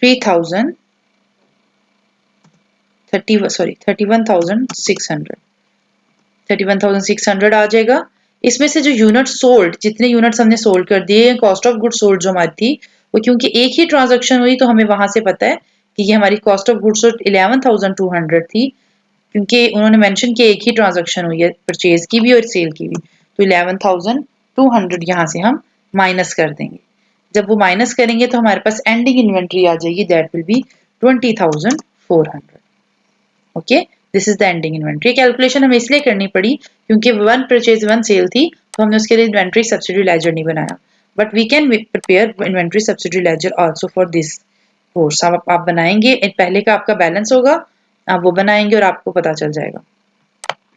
31,600 आ जाएगा। इसमें से जो यूनिट सोल्ड, जितने यूनिट्स हमने सोल्ड कर दिए, कॉस्ट ऑफ गुड सोल्ड जो हमारी थी वो क्योंकि एक ही ट्रांजैक्शन हुई तो हमें वहां से पता है कि ये हमारी कॉस्ट ऑफ गुड सोल्ड 11,200 थी, क्योंकि उन्होंने मेंशन किया एक ही ट्रांजैक्शन हुई है परचेज की भी और सेल की भी, तो 11,200 यहाँ से हम माइनस कर देंगे। जब वो माइनस करेंगे तो हमारे पास एंडिंग इन्वेंट्री आ जाएगी that will B 20,400. Okay, this is the ending inventory. Calculation हमें इसलिए करनी पड़ी क्योंकि वन परचेज वन सेल थी, तो हमने उसके लिए इन्वेंट्री सब्सिडी लेजर नहीं बनाया. But we can prepare inventory subsidy ledger also for this course. आप बनाएंगे, पहले का आपका बैलेंस होगा, आप वो बनाएंगे और आपको पता चल जाएगा.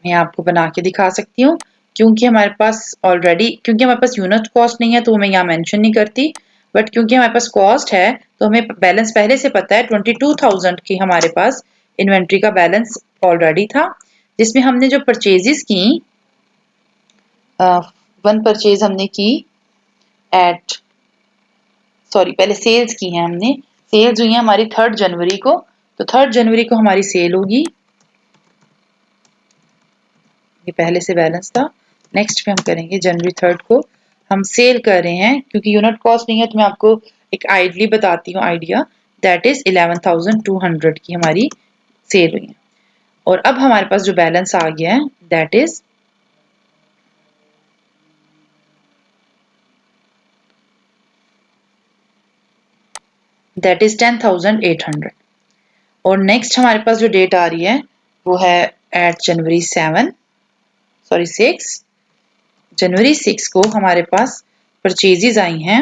मैं आपको बना के दिखा सकती हूँ क्योंकि हमारे पास यूनिट कॉस्ट नहीं है तो मैं यहाँ मेंशन नहीं करती. बट क्योंकि हमारे पास कॉस्ट है तो हमें बैलेंस पहले से पता है. 22,000 की हमारे पास इन्वेंट्री का बैलेंस ऑलरेडी था, जिसमें हमने जो परचेजेस की, वन परचेज हमने की एट पहले सेल्स की है हमने. सेल्स हुई है हमारी 3 जनवरी को, तो 3 जनवरी को हमारी सेल होगी. ये पहले से बैलेंस था. नेक्स्ट पे हम करेंगे जनवरी 3 को हम सेल कर रहे हैं. क्योंकि यूनिट कॉस्ट नहीं है तो मैं आपको एक आइडियली बताती हूँ आइडिया. दैट इज 11,200 की हमारी सेल हुई है. और अब हमारे पास जो बैलेंस आ गया है दैट इज दैट इज 10,800. और नेक्स्ट हमारे पास जो डेट आ रही है वो है एट जनवरी 6 जनवरी 6 को हमारे पास परचेजेस आई हैं.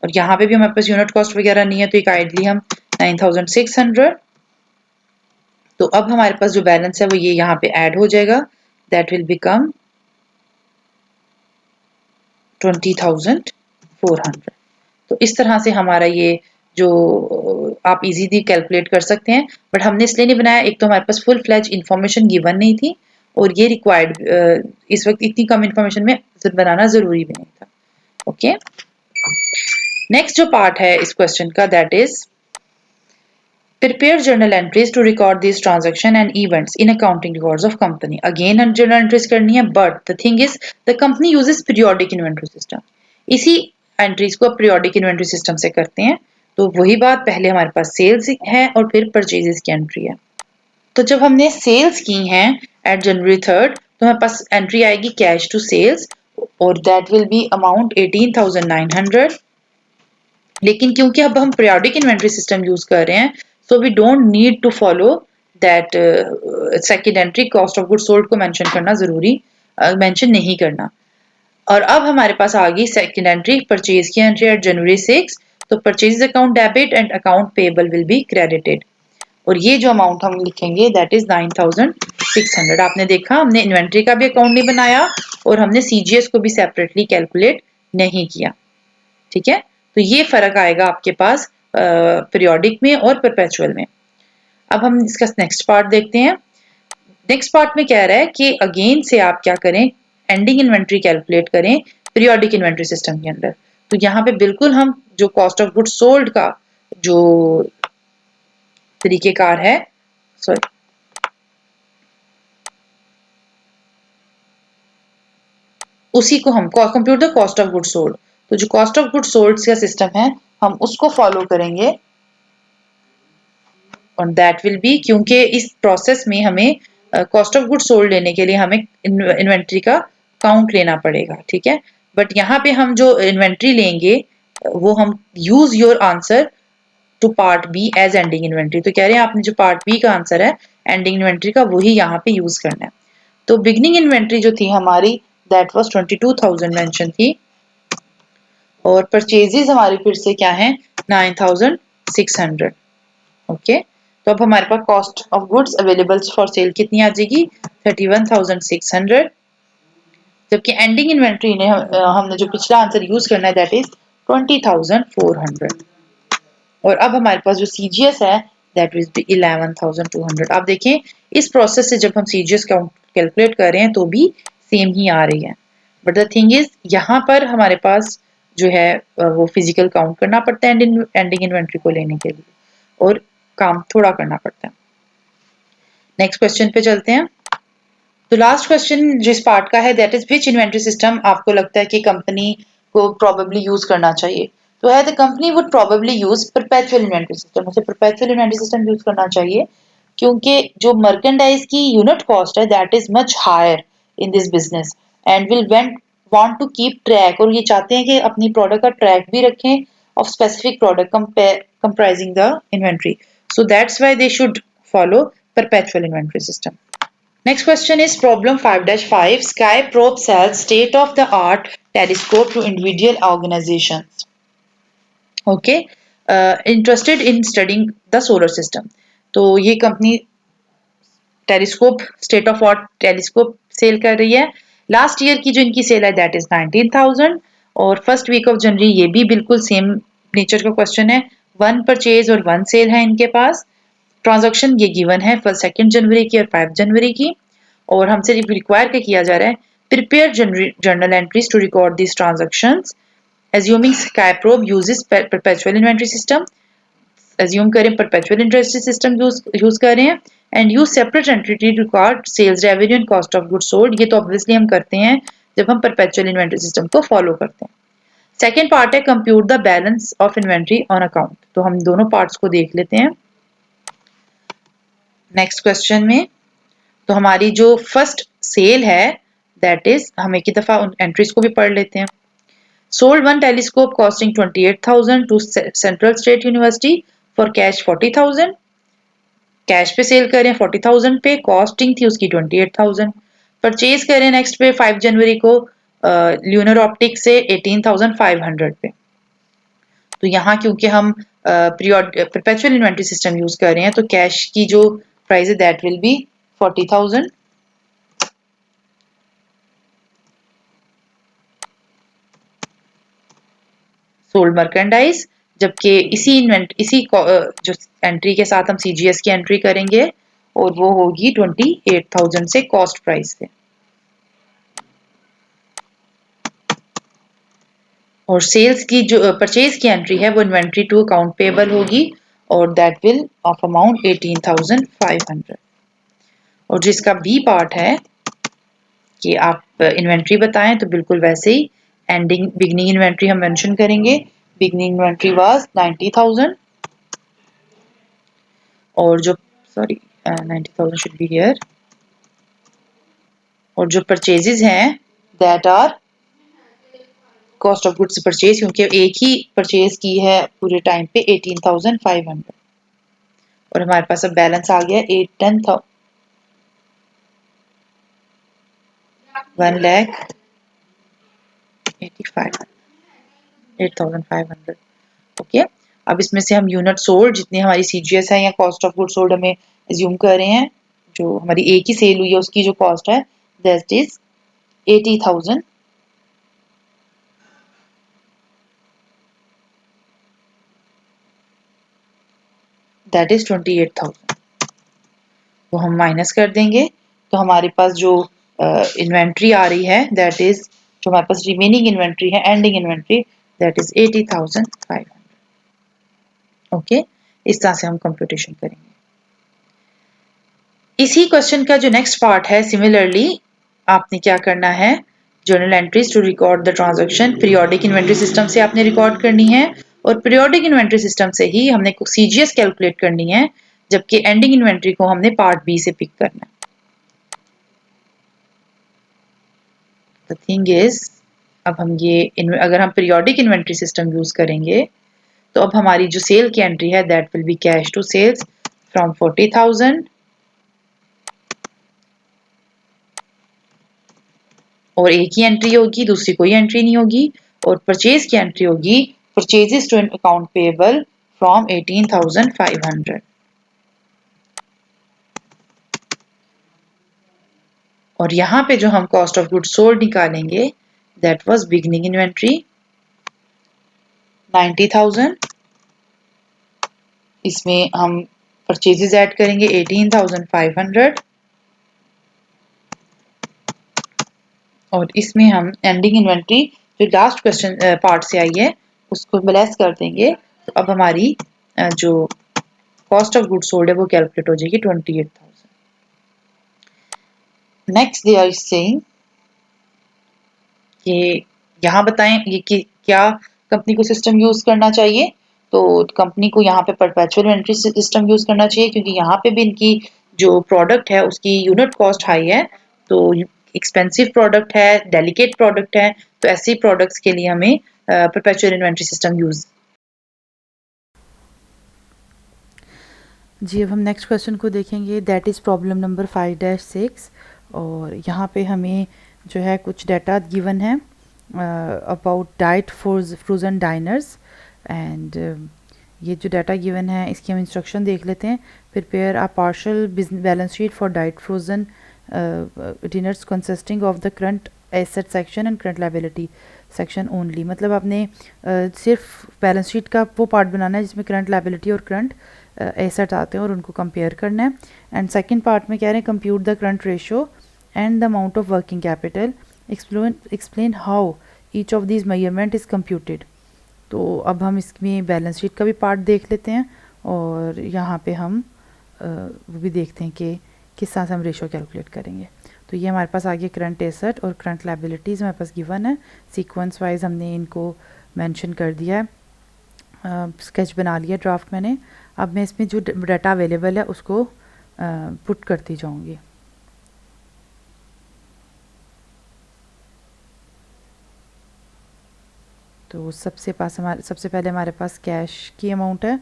और यहाँ पे भी हमारे पास यूनिट कॉस्ट वगैरह नहीं है तो एक आइडली हम 9,600. तो अब हमारे पास जो बैलेंस है वो ये यहाँ पे ऐड हो जाएगा. That will become 20,400. तो इस तरह से हमारा ये जो आप इजीली कैलकुलेट कर सकते हैं. बट हमने इसलिए नहीं बनाया, एक तो हमारे पास फुल फ्लैज इंफॉर्मेशन गिवन नहीं थी और ये रिक्वायर्ड इस वक्त इतनी कम इंफॉर्मेशन में बनाना जरूरी भी नहीं था. ओके, नेक्स्ट जो पार्ट है इस क्वेश्चन का that is prepare journal entries to record these transaction and events in accounting records of company. Again हम journal entries करनी है, but the thing is the company uses periodic inventory system. इसी entries को periodic inventory system से करते हैं. तो वही बात, पहले हमारे पास सेल्स है और फिर परचेजेस की एंट्री है. तो जब हमने सेल्स की हैं एट जनवरी 3 तो हमारे पास एंट्री आएगी कैश टू सेल्स और दैट विल बी अमाउंट 18,900. लेकिन क्योंकि अब हम पीरियोडिक इन्वेंट्री सिस्टम यूज कर रहे हैं so we don't need to follow that second entry. Cost of good sold को मेंशन करना जरूरी, मेंशन नहीं करना. और अब हमारे पास आ गई सेकेंड एंट्री, परचेज की एंट्री एट जनवरी 6. तो purchase account debit and account payable will be credited. और ये जो अमाउंट हम लिखेंगे दैट इज 9,600. आपने देखा हमने इन्वेंट्री का भी अकाउंट नहीं बनाया और हमने सीजीएस को भी सेपरेटली कैलकुलेट नहीं किया. ठीक है, तो ये फर्क आएगा आपके पास पीरियोडिक में और परपेचुअल में. अब हम इसका नेक्स्ट पार्ट देखते हैं. नेक्स्ट पार्ट में कह रहा है कि अगेन से आप क्या करें, एंडिंग इन्वेंट्री कैलकुलेट करें पीरियोडिक इन्वेंट्री सिस्टम के अंदर. तो यहाँ पे बिल्कुल हम जो कॉस्ट ऑफ गुड सोल्ड का जो तरीकेकार है, उसी को हम compute the cost of good sold. तो जो कॉस्ट ऑफ गुड सोल्ड का सिस्टम है हम उसको फॉलो करेंगे. और दैट विल बी, क्योंकि इस प्रोसेस में हमें कॉस्ट ऑफ गुड सोल्ड लेने के लिए हमें इन्वेंट्री का काउंट लेना पड़ेगा. ठीक है, बट यहाँ पे हम जो इन्वेंट्री लेंगे वो हम use your answer to part B as ending inventory. तो कह रहे हैं आपने जो पार्ट बी का आंसर है एंडिंग इन्वेंट्री का वही यहाँ पे यूज करना है. तो बिगनिंग इन्वेंट्री जो थी हमारी दैट वाज 22,000 मेंशन थी और परचेजेस हमारी फिर से क्या है 9,600. ओके, तो अब हमारे पास cost of goods available for sale कितनी आ जाएगी 31,600. जबकि एंडिंग इन्वेंट्री ने हमने जो पिछला आंसर यूज करना है दैट इज 20,400. और अब हमारे पास जो सीजीएस है दैट विल बी 11,200. आप देखें इस प्रोसेस से जब हम सीजीएस कैलकुलेट कर रहे हैं तो भी सेम ही आ रही है. बट द थिंग इज यहाँ पर हमारे पास जो है वो फिजिकल काउंट करना पड़ता है एंडिंग इन्वेंट्री को लेने के लिए और काम थोड़ा करना पड़ता है. नेक्स्ट क्वेश्चन पे चलते हैं. तो लास्ट क्वेश्चन जिस पार्ट का है that is which inventory system आपको लगता है कि कंपनी को प्रोबेबली यूज करना चाहिए. तो है the company would probably use perpetual inventory system. उसे परपेचुअल इन्वेंट्री सिस्टम यूज करना चाहिए क्योंकि जो मर्केंडाइज की यूनिट कॉस्ट है that is much higher in this business and will want to keep track. और ये चाहते हैं कि अपनी प्रोडक्ट का ट्रैक भी रखें of specific product comprising the inventory. So that's why they should follow perpetual inventory system. Next question is problem 5-5. Sky Probe sells state-of-the-art telescope to individual organizations. Okay, interested in studying the solar system. तो ये company telescope state of art telescope sale कर रही है. Last year की जो इनकी cell है that is 19,000 और फर्स्ट वीक ऑफ जनवरी ये भी बिल्कुल सेम नेचर का क्वेश्चन है. वन परचेज और वन सेल है इनके पास. ट्रांजैक्शन ये गिवन है फर्स्ट 2 जनवरी की और 5 जनवरी की और हमसे रिक्वायर क्या किया जा रहा है prepare journal entries to record this transactions assuming Skyprobe uses perpetual inventory system. Assume करें perpetual inventory system use कर रहे हैं and use separate entry to record sales revenue and cost of goods sold. ये तो obviously हम करते हैं जब हम perpetual inventory system को follow करते हैं. सेकेंड पार्ट है compute the balance of inventory on account. तो हम दोनों पार्ट्स को देख लेते हैं नेक्स्ट क्वेश्चन में. तो हमारी जो फर्स्ट सेल है दैट इज हम एक ही दफा उन एंट्रीज को भी पढ़ लेते हैं. Sold one telescope costing 28,000 to Central State University for cash 40,000. Cash पे सेल करें 40,000 पे, कॉस्टिंग थी उसकी 28,000. परचेज करें नेक्स्ट पे 5 जनवरी को ल्यूनर ऑप्टिक से 18,500 पे. तो यहाँ क्योंकि हम परपेचुअल इन्वेंटरी सिस्टम यूज कर रहे हैं तो कैश की जो प्राइस है that will B 40,000. Sold merchandise जबकि इसी जो एंट्री के साथ हम सीजीएस की एंट्री करेंगे और वो होगी 28,000 से कॉस्ट प्राइस से. और सेल्स की जो परचेज की एंट्री है वो इन्वेंट्री टू अकाउंट पेबल होगी और दैट विल ऑफ अमाउंट 18,500. और जिसका बी पार्ट है कि आप इन्वेंट्री बताएं तो बिल्कुल वैसे ही एंडिंग बिगनिंग इन्वेंट्री हम मेंशन करेंगे. बिगनिंग इन्वेंट्री वाज 90,000 और जो 90,000 शुड बी हियर. और जो परचेजेस हैं that are cost of goods purchase क्योंकि एक ही परचेज की है पूरे टाइम पे 18,500 और हमारे पास अब बैलेंस आ गया 1,85,8,500. ओके, अब इसमें से हम यूनिट सोल्ड जितनी हमारी सीजीएस है या कॉस्ट ऑफ गुड सोल्ड हमें एज्यूम कर रहे हैं जो हमारी एक ही सेल हुई है उसकी जो कॉस्ट है दैट इज 80,000. That is 28,000. वो हम माइनस कर देंगे तो हमारे पास जो इन्वेंट्री आ रही है दैट इज जो हमारे पास रिमेनिंग इन्वेंट्री है ending inventory that is 80,500. Okay, इस तरह से हम कंप्यूटेशन करेंगे. इसी क्वेश्चन का जो नेक्स्ट पार्ट है सिमिलरली आपने क्या करना है journal entries to record the transaction periodic inventory system से आपने रिकॉर्ड करनी है और पीरियोडिक इन्वेंट्री सिस्टम से ही हमने सीजीएस कैलकुलेट करनी है जबकि एंडिंग इन्वेंट्री को हमने पार्ट बी से पिक करना है. द थिंग इज अब हम ये अगर हम पीरियोडिक इन्वेंट्री सिस्टम यूज करेंगे तो अब हमारी जो सेल की एंट्री है that will be cash to sales from 40,000 और एक ही एंट्री होगी दूसरी कोई एंट्री नहीं होगी और परचेज की एंट्री होगी purchases to account payable from 18,500. और यहाँ पे जो हम कॉस्ट ऑफ गुड्स सोल्ड निकालेंगे दैट वाज बिगनिंग इन्वेंट्री 90,000. इसमें हम परचेजेस ऐड करेंगे 18,500 और इसमें हम एंडिंग इन्वेंट्री जो लास्ट क्वेश्चन पार्ट से आई है उसको लेस कर देंगे तो अब हमारी जो कॉस्ट ऑफ गुड्स सोल्ड है वो कैलकुलेट हो जाएगी 28,000. नेक्स्ट दे आर सेइंग कि यहाँ बताएं ये कि क्या कंपनी को सिस्टम यूज करना चाहिए. तो कंपनी को यहाँ पे परपेचुअल इन्वेंट्री सिस्टम यूज करना चाहिए क्योंकि यहाँ पे भी इनकी जो प्रोडक्ट है उसकी यूनिट कॉस्ट हाई है तो एक्सपेंसिव प्रोडक्ट है डेलिकेट प्रोडक्ट है तो ऐसे प्रोडक्ट्स के लिए हमें परपेचुअल इन्वेंट्री सिस्टम यूज. जी, अब हम नेक्स्ट क्वेश्चन को देखेंगे, दैट इज़ प्रॉब्लम नंबर 5-6। और यहाँ पे हमें जो है कुछ डाटा गिवन है about diet frozen diners. And ये जो डाटा गिवन है इसकी हम इंस्ट्रक्शन देख लेते हैं। Prepare a partial balance sheet for diet frozen dinners consisting of the current asset section and current liability section only. मतलब आपने सिर्फ बैलेंस शीट का वो पार्ट बनाना है जिसमें करंट लायबिलिटी और करंट एसेट आते हैं और उनको कंपेयर करना है। एंड सेकंड पार्ट में कह रहे हैं compute the current ratio and the amount of working capital, explain how each of these measurement is computed. तो अब हम इसमें बैलेंस शीट का भी पार्ट देख लेते हैं और यहाँ पे हम वो भी देखते हैं कि किस तरह से हम रेशो कैलकुलेट करेंगे। तो ये हमारे पास आगे करंट एसेट और करंट लायबिलिटीज़ हमारे पास गिवन है, सीक्वेंस वाइज हमने इनको मेंशन कर दिया है, स्केच बना लिया ड्राफ्ट मैंने। अब मैं इसमें जो डाटा अवेलेबल है उसको पुट करती जाऊंगी। तो सबसे पहले हमारे पास कैश की अमाउंट है,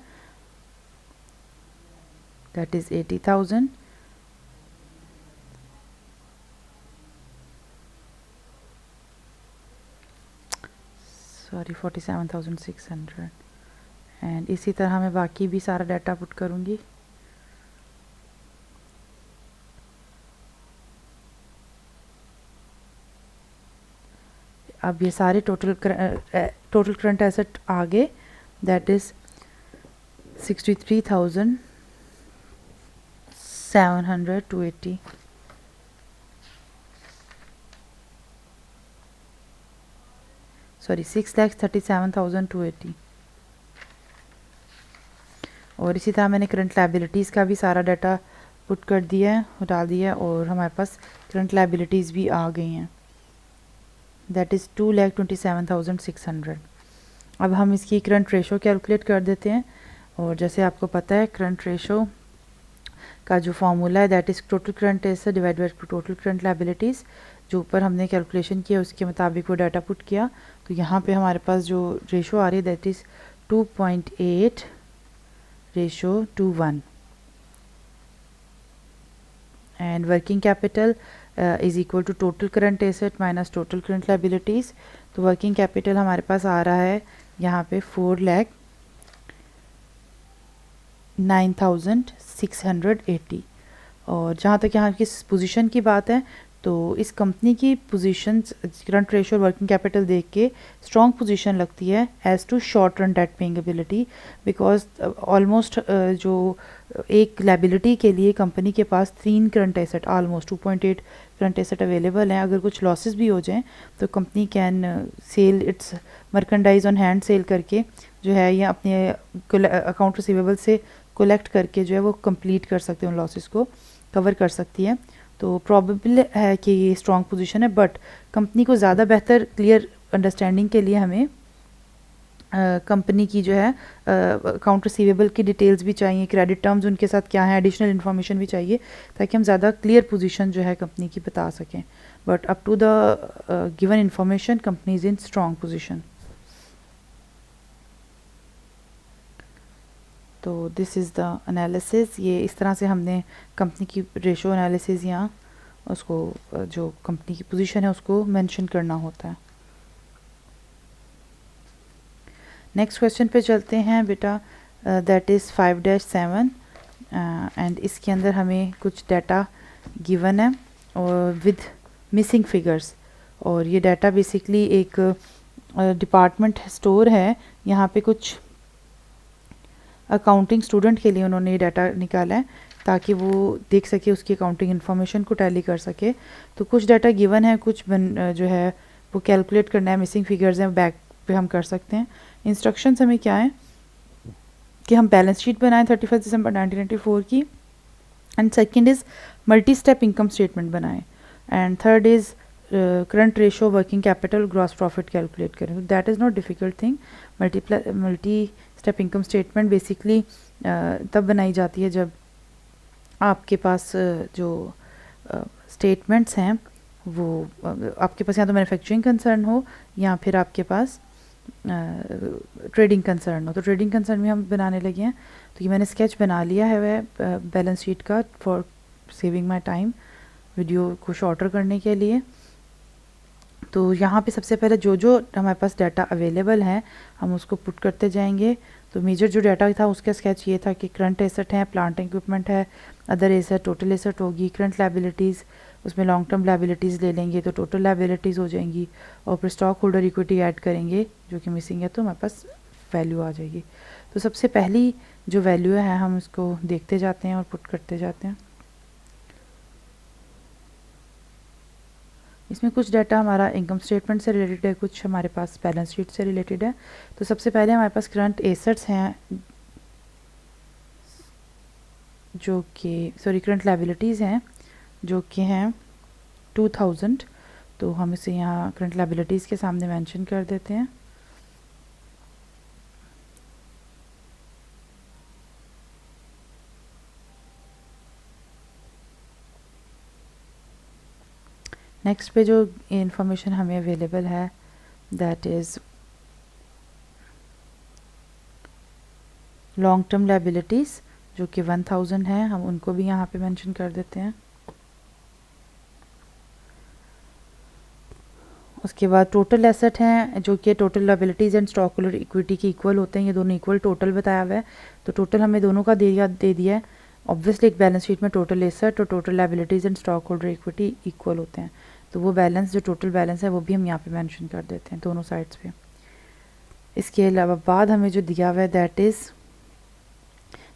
दैट इज़ 80,000। सॉरी 47,600। एंड इसी तरह मैं बाकी भी सारा डाटा पुट करूँगी। अब ये सारे टोटल करंट एसेट आ गए, दैट इज़ 63,700 सॉरी 6,37,280। और इसी तरह मैंने करंट लायबिलिटीज़ का भी सारा डाटा पुट कर दिया है, डाल दिया है, और हमारे पास करंट लायबिलिटीज़ भी आ गई हैं, दैट इज़ 2,27,600। अब हम इसकी करंट रेशो कैलकुलेट कर देते हैं। और जैसे आपको पता है करंट रेशो का जो फॉर्मूला है that is total current asset divide by total current liabilities. जो ऊपर हमने कैलकुलेशन किया उसके मुताबिक वो डाटा पुट किया। तो यहाँ पे हमारे पास जो रेशो आ रही है that is 2.8 ratio to 1। And working capital is equal to total current asset minus total current liabilities. तो वर्किंग कैपिटल हमारे पास आ रहा है यहाँ पे 4,09,680। और जहाँ तक यहाँ की पोजीशन की बात है तो इस कंपनी की पोजीशन करंट रेशो और वर्किंग कैपिटल देख के स्ट्रॉन्ग पोजीशन लगती है as to short run debt paying ability, because almost जो एक लायबिलिटी के लिए कंपनी के पास 3 current asset almost 2.8 current asset available हैं। अगर कुछ लॉसेस भी हो जाएं तो company can sell its merchandise on hand sell करके जो है या अपने अकाउंट रिसीवेबल से कलेक्ट करके जो है वो कंप्लीट कर सकते हैं, उन लॉसेस को कवर कर सकती है। तो प्रॉबेबल है कि ये स्ट्रॉन्ग पोजीशन है, बट कंपनी को ज़्यादा बेहतर क्लियर अंडरस्टैंडिंग के लिए हमें कंपनी की जो है अकाउंट रिसीवेबल की डिटेल्स भी चाहिए, क्रेडिट टर्म्स उनके साथ क्या है, एडिशनल इन्फॉर्मेशन भी चाहिए ताकि हम ज़्यादा क्लियर पोजीशन जो है कंपनी की बता सकें। But up to the given information company is in strong position. तो दिस इज़ द एनालिसिस। ये इस तरह से हमने कंपनी की रेशो एनालिसिस यहाँ उसको जो कंपनी की पोजीशन है उसको मेंशन करना होता है। नेक्स्ट क्वेश्चन पे चलते हैं बेटा, दैट इज़ 5-7। एंड इसके अंदर हमें कुछ डाटा गिवन है और विद मिसिंग फिगर्स। और ये डाटा बेसिकली एक डिपार्टमेंट स्टोर है, यहाँ पे कुछ अकाउंटिंग स्टूडेंट के लिए उन्होंने ये डाटा निकाला है ताकि वो देख सके उसकी अकाउंटिंग इन्फॉर्मेशन को टैली कर सके। तो कुछ डाटा गिवन है, कुछ जो है वो कैलकुलेट करना है, मिसिंग फिगर्स हैं बैक पे हम कर सकते हैं। इंस्ट्रक्शंस हमें क्या है कि हम बैलेंस शीट बनाएं 31 दिसंबर 1994 की। And second is multi step income statement बनाएं। And third is current ratio, working capital, gross profit calculate करें। That is not difficult thing. Multi step income statement basically तब बनाई जाती है जब आपके पास जो स्टेटमेंट्स हैं वो आपके पास या तो मैन्युफैक्चरिंग कंसर्न हो या फिर आपके पास ट्रेडिंग कंसर्न हो। तो ट्रेडिंग कंसर्न में हम बनाने लगे हैं। तो ये मैंने स्केच बना लिया है वह बैलेंस शीट का for saving my time, video को शॉर्टर करने के लिए। तो यहाँ पे सबसे पहले जो जो हमारे पास डाटा अवेलेबल है हम उसको पुट करते जाएंगे। तो मेजर जो डाटा था उसका स्केच ये था कि करंट एसेट है, प्लांट इक्विपमेंट है, अदर एसेट, टोटल एसेट होगी, करंट लायबिलिटीज़, उसमें लॉन्ग टर्म लायबिलिटीज़ ले लेंगे तो टोटल लायबिलिटीज़ हो जाएंगी, और फिर स्टॉक होल्डर इक्विटी ऐड करेंगे जो कि मिसिंग है तो हमारे पास वैल्यू आ जाएगी। तो सबसे पहली जो वैल्यू है हम उसको देखते जाते हैं और पुट करते जाते हैं। इसमें कुछ डाटा हमारा इनकम स्टेटमेंट से रिलेटेड है, कुछ हमारे पास बैलेंस शीट से रिलेटेड है। तो सबसे पहले हमारे पास करंट एसेट्स हैं जो कि करंट लायबिलिटीज़ हैं जो कि हैं 2000। तो हम इसे यहाँ करंट लायबिलिटीज़ के सामने मेंशन कर देते हैं। नेक्स्ट पे जो इंफॉर्मेशन हमें अवेलेबल है that is long term liabilities जो कि 1000 है, हम उनको भी यहाँ पे मेंशन कर देते हैं। उसके बाद टोटल एसेट हैं जो कि total liabilities and stock holder equity के इक्वल होते हैं, ये दोनों इक्वल टोटल बताया हुआ है। तो टोटल हमें दोनों का दे दिया है। ऑब्वियसली एक बैलेंस शीट में टोटल एसेट और total liabilities and stock holder equity equal होते हैं, तो वो बैलेंस जो टोटल बैलेंस है वो भी हम यहाँ पे मेंशन कर देते हैं दोनों साइड्स पे। इसके अलावा बाद हमें जो दिया हुआ है that is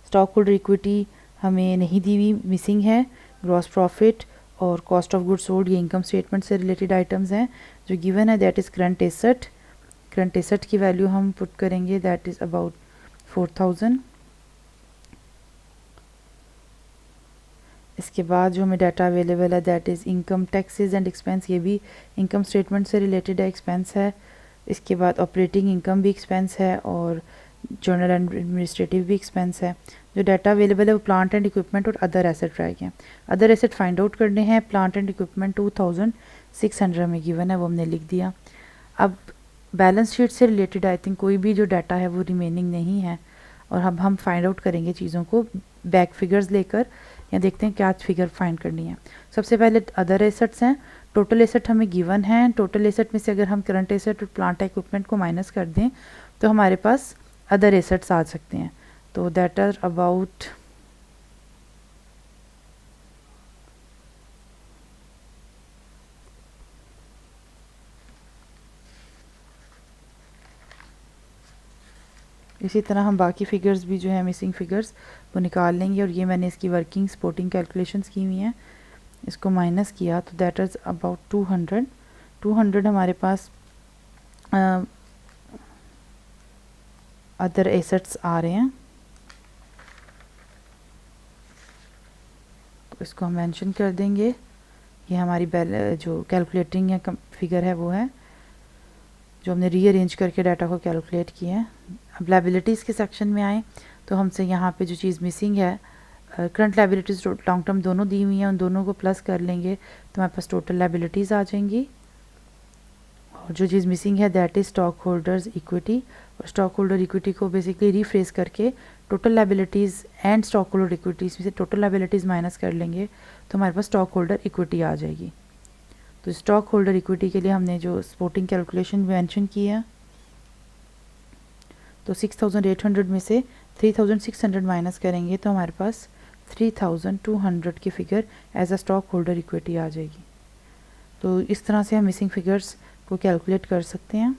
stock holder equity हमें नहीं दी हुई, मिसिंग है। ग्रॉस प्रॉफिट और कॉस्ट ऑफ गुड सोल्ड ये इनकम स्टेटमेंट से रिलेटेड आइटम्स हैं। जो गिवन है that is current asset, current asset की वैल्यू हम पुट करेंगे दैट इज़ अबाउट 4000। इसके बाद जो हमें डाटा अवेलेबल है that is income taxes and expense, ये भी इनकम स्टेटमेंट से रिलेटेड है, एक्सपेंस है। इसके बाद ऑपरेटिंग इनकम भी एक्सपेंस है और जनरल एंड एडमिनिस्ट्रेटिव भी एक्सपेंस है। जो डाटा अवेलेबल है वो प्लांट एंड इक्विपमेंट और अदर एसेट रह गए। अदर एसेट फाइंड आउट करने हैं। प्लांट एंड इक्विपमेंट 2600 में गिवन है, वो हमने लिख दिया। अब बैलेंस शीट से रिलेटेड आई थिंक कोई भी जो डाटा है वो रिमेनिंग नहीं है, और अब हम फाइंड आउट करेंगे चीज़ों को बैक फिगर्स लेकर, या देखते हैं क्या फिगर फाइंड करनी है। सबसे पहले अदर एसेट्स हैं। टोटल एसेट हमें गिवन है। टोटल एसेट में से अगर हम करंट एसेट और प्लांट इक्विपमेंट को माइनस कर दें तो हमारे पास अदर एसेट्स आ सकते हैं। तो दैट आर अबाउट इसी तरह हम बाकी फिगर्स भी जो है मिसिंग फिगर्स वो निकाल लेंगे, और ये मैंने इसकी वर्किंग सपोर्टिंग कैलकुलेशंस की हुई हैं। इसको माइनस किया तो दैट इज़ अबाउट 200 हमारे पास अदर एसेट्स आ रहे हैं। तो इसको हम मेंशन कर देंगे। ये हमारी जो कैलकुलेटिंग है फिगर है वो है जो हमने रीअरेंज करके डाटा को कैलकुलेट किया है। अब लायबिलिटीज़ के सेक्शन में आए तो हमसे यहाँ पे जो चीज़ मिसिंग है, करंट लायबिलिटीज़ लॉन्ग टर्म दोनों दी हुई हैं, उन दोनों को प्लस कर लेंगे तो हमारे पास टोटल लायबिलिटीज़ आ जाएंगी। और जो चीज़ मिसिंग है that is stock holders equity, और स्टॉक होल्डर इक्विटी को बेसिकली रीफ्रेस करके total liabilities and stock holder equities में से टोटल लायबिलिटीज़ माइनस कर लेंगे तो हमारे पास स्टॉक होल्डर इक्विटी आ जाएगी। तो स्टॉक होल्डर इक्विटी के लिए हमने जो सपोर्टिंग कैलकुलेशन मेंशन की है, तो 6800 में से 3600 माइनस करेंगे तो हमारे पास 3200 की figure as a stock holder equity आ जाएगी। तो इस तरह से हम मिसिंग फिगर्स को कैलकुलेट कर सकते हैं।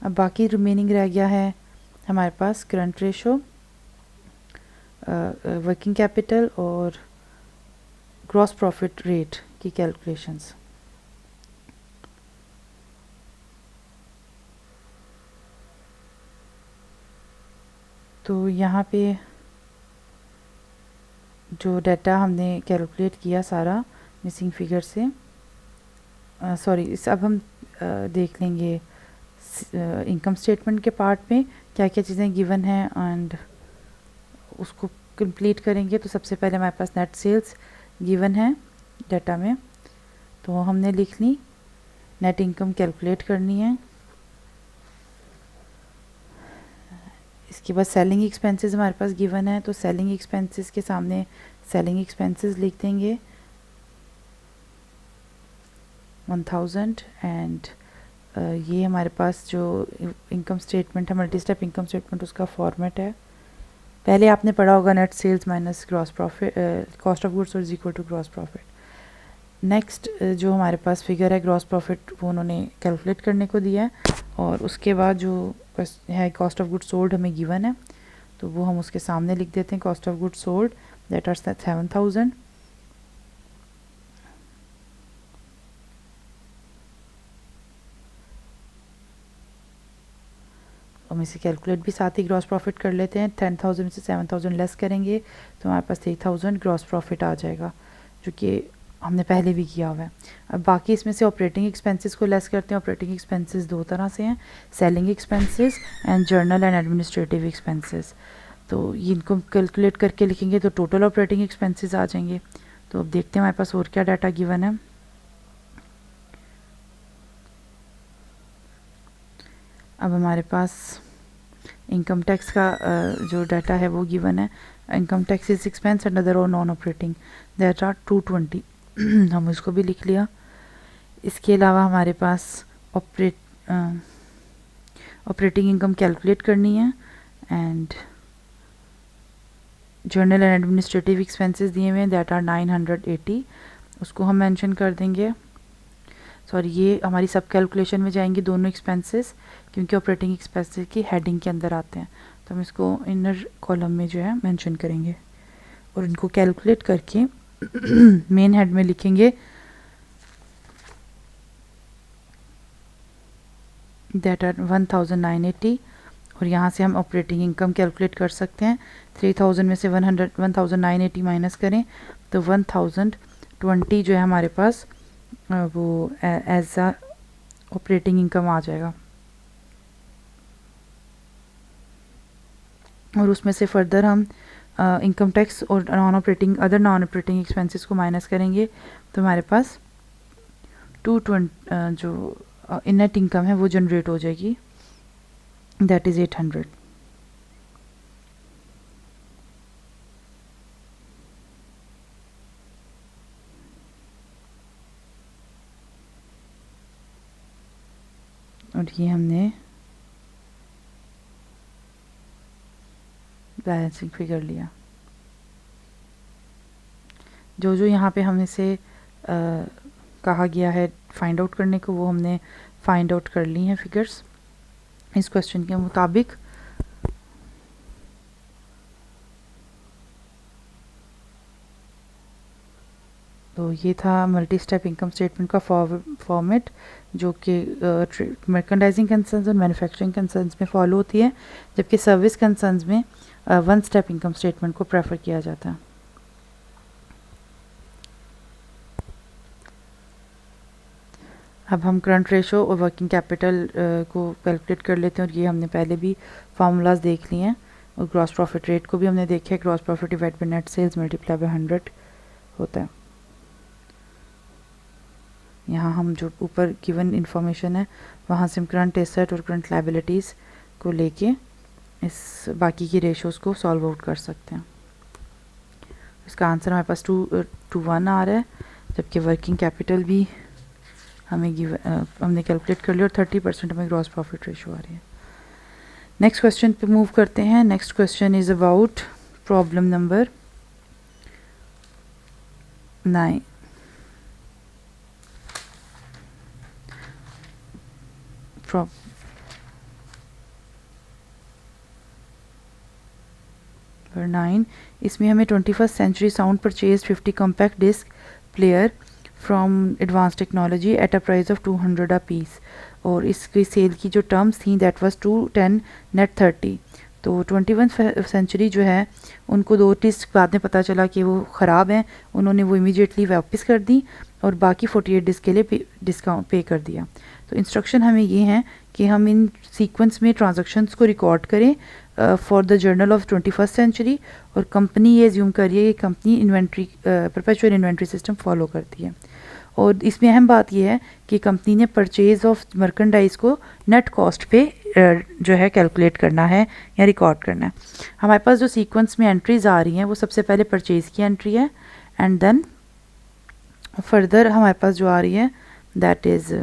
अब बाकी रिमेनिंग रह गया है हमारे पास करंट रेशो, वर्किंग कैपिटल और ग्रॉस प्रॉफिट रेट की कैलकुलेशंस। तो यहाँ पे जो डाटा हमने कैलकुलेट किया सारा मिसिंग फिगर से, अब हम देख लेंगे इनकम स्टेटमेंट के पार्ट में क्या क्या चीज़ें गिवन हैं एंड उसको कंप्लीट करेंगे। तो सबसे पहले हमारे पास नेट सेल्स गिवन है डाटा में, तो हमने लिख ली नेट इनकम कैलकुलेट करनी है। इसके बाद सेलिंग एक्सपेंसेस हमारे पास गिवन है, तो सेलिंग एक्सपेंसेस के सामने सेलिंग एक्सपेंसेस लिख देंगे 1000 एंड ये हमारे पास जो इनकम स्टेटमेंट है, मल्टी स्टेप इनकम स्टेटमेंट, उसका फॉर्मेट है। पहले आपने पढ़ा होगा net sales minus gross profit, cost of goods is equal to gross profit. Next जो हमारे पास फिगर है ग्रॉस प्रॉफिट, वो उन्होंने कैलकुलेट करने को दिया है, और उसके बाद जो है कॉस्ट ऑफ गुड्स सोल्ड हमें गिवन है, तो वो हम उसके सामने लिख देते हैं cost of goods sold that are 7000। हम इसे कैलकुलेट भी साथ ही ग्रॉस प्रॉफिट कर लेते हैं। 10,000 में से 7,000 लेस करेंगे तो हमारे पास 3,000 ग्रॉस प्रॉफिट आ जाएगा, जो कि हमने पहले भी किया हुआ है। अब बाकी इसमें से ऑपरेटिंग एक्सपेंसेस को लेस करते हैं। ऑपरेटिंग एक्सपेंसेस दो तरह से हैं, selling expenses and journal and administrative expenses. तो ये इनको कैलकुलेट करके लिखेंगे तो टोटल ऑपरेटिंग एक्सपेंसेस आ जाएंगे। तो अब देखते हैं हमारे पास और क्या डाटा गिवन है। अब हमारे पास इनकम टैक्स का जो डाटा है वो गिवन है। Income tax is expense and other और नॉन ऑपरेटिंग दैट आर 220 हम इसको भी लिख लिया। इसके अलावा हमारे पास ऑपरेटिंग इनकम कैलकुलेट करनी है and journal and administrative expenses दिए हुए हैं दैट आर 980, उसको हम मेंशन कर देंगे। सॉरी, ये हमारी सब कैलकुलेशन में जाएंगे दोनों एक्सपेंसेस, क्योंकि ऑपरेटिंग एक्सपेंसेस की हेडिंग के अंदर आते हैं, तो हम इसको इनर कॉलम में जो है मेंशन करेंगे और इनको कैलकुलेट करके मेन हेड में लिखेंगे दैट आर 1980, और यहाँ से हम ऑपरेटिंग इनकम कैलकुलेट कर सकते हैं। 3000 में से 1980 माइनस करें तो 1020 जो है हमारे पास वो एज अ ऑपरेटिंग इनकम आ जाएगा, और उसमें से फर्दर हम इनकम टैक्स और अदर नॉन ऑपरेटिंग एक्सपेंसेस को माइनस करेंगे तो हमारे पास 220 जो नेट इनकम है वो जनरेट हो जाएगी दैट इज़ 800। और ये हमने बैलेंसिंग फिगर लिया। जो जो यहाँ पे हमें से कहा गया है फाइंड आउट करने को, वो हमने फाइंड आउट कर ली हैं फिगर्स इस क्वेश्चन के मुताबिक। तो ये था मल्टी स्टेप इनकम स्टेटमेंट का फॉर्मेट, जो कि मर्केंडाइजिंग कंसर्न्स और मैन्युफैक्चरिंग कंसर्न्स में फॉलो होती है, जबकि सर्विस कंसर्न्स में वन स्टेप इनकम स्टेटमेंट को प्रेफर किया जाता है। अब हम करंट रेशो और वर्किंग कैपिटल को कैलकुलेट कर लेते हैं, और ये हमने पहले भी फार्मूलाज देख लिए हैं, और ग्रॉस प्रॉफिट रेट को भी हमने देखा है। Gross profit divide by net sales multiply by 100 होता है। यहाँ हम जो ऊपर गिवन इंफॉर्मेशन है वहाँ से हम करंट एसेट और करंट लायबिलिटीज़ को लेके इस बाकी की रेशोज़ को सॉल्व आउट कर सकते हैं। इसका आंसर हमारे पास 2:1 आ रहा है, जबकि वर्किंग कैपिटल भी हमने कैलकुलेट कर लिया, और 30% हमें ग्रॉस प्रॉफिट रेशो आ रही है। नेक्स्ट क्वेश्चन पे मूव करते हैं। Next question is about problem number 9। Number 9, इसमें हमें 21st century sound purchase 50 compact disc player from advance technology at a price of 200 a piece, और इसकी सेल की जो टर्म्स थी दैट वाज 210 नेट 30। तो 21st सेंचुरी जो है उनको 2 डिस्क बाद में पता चला कि वो ख़राब हैं, उन्होंने वो इमीडिएटली वापस कर दी और बाकी 48 डिस्क के लिए डिस्काउंट पे कर दिया। तो इंस्ट्रक्शन हमें ये हैं कि हम इन सीक्वेंस में ट्रांजैक्शंस को रिकॉर्ड करें for the journal of 21st century, और कंपनी ये एज्यूम करिए कि company inventory perpetual inventory system follow करती है, और इसमें अहम बात यह है कि कंपनी ने परचेज़ ऑफ मर्केंडाइज को नेट कॉस्ट पे जो है कैलकुलेट करना है या रिकॉर्ड करना है। हमारे पास जो सीक्वेंस में एंट्रीज आ रही हैं वो सबसे पहले परचेज़ की एंट्री है एंड देन फर्दर हमारे पास जो आ रही है दैट इज़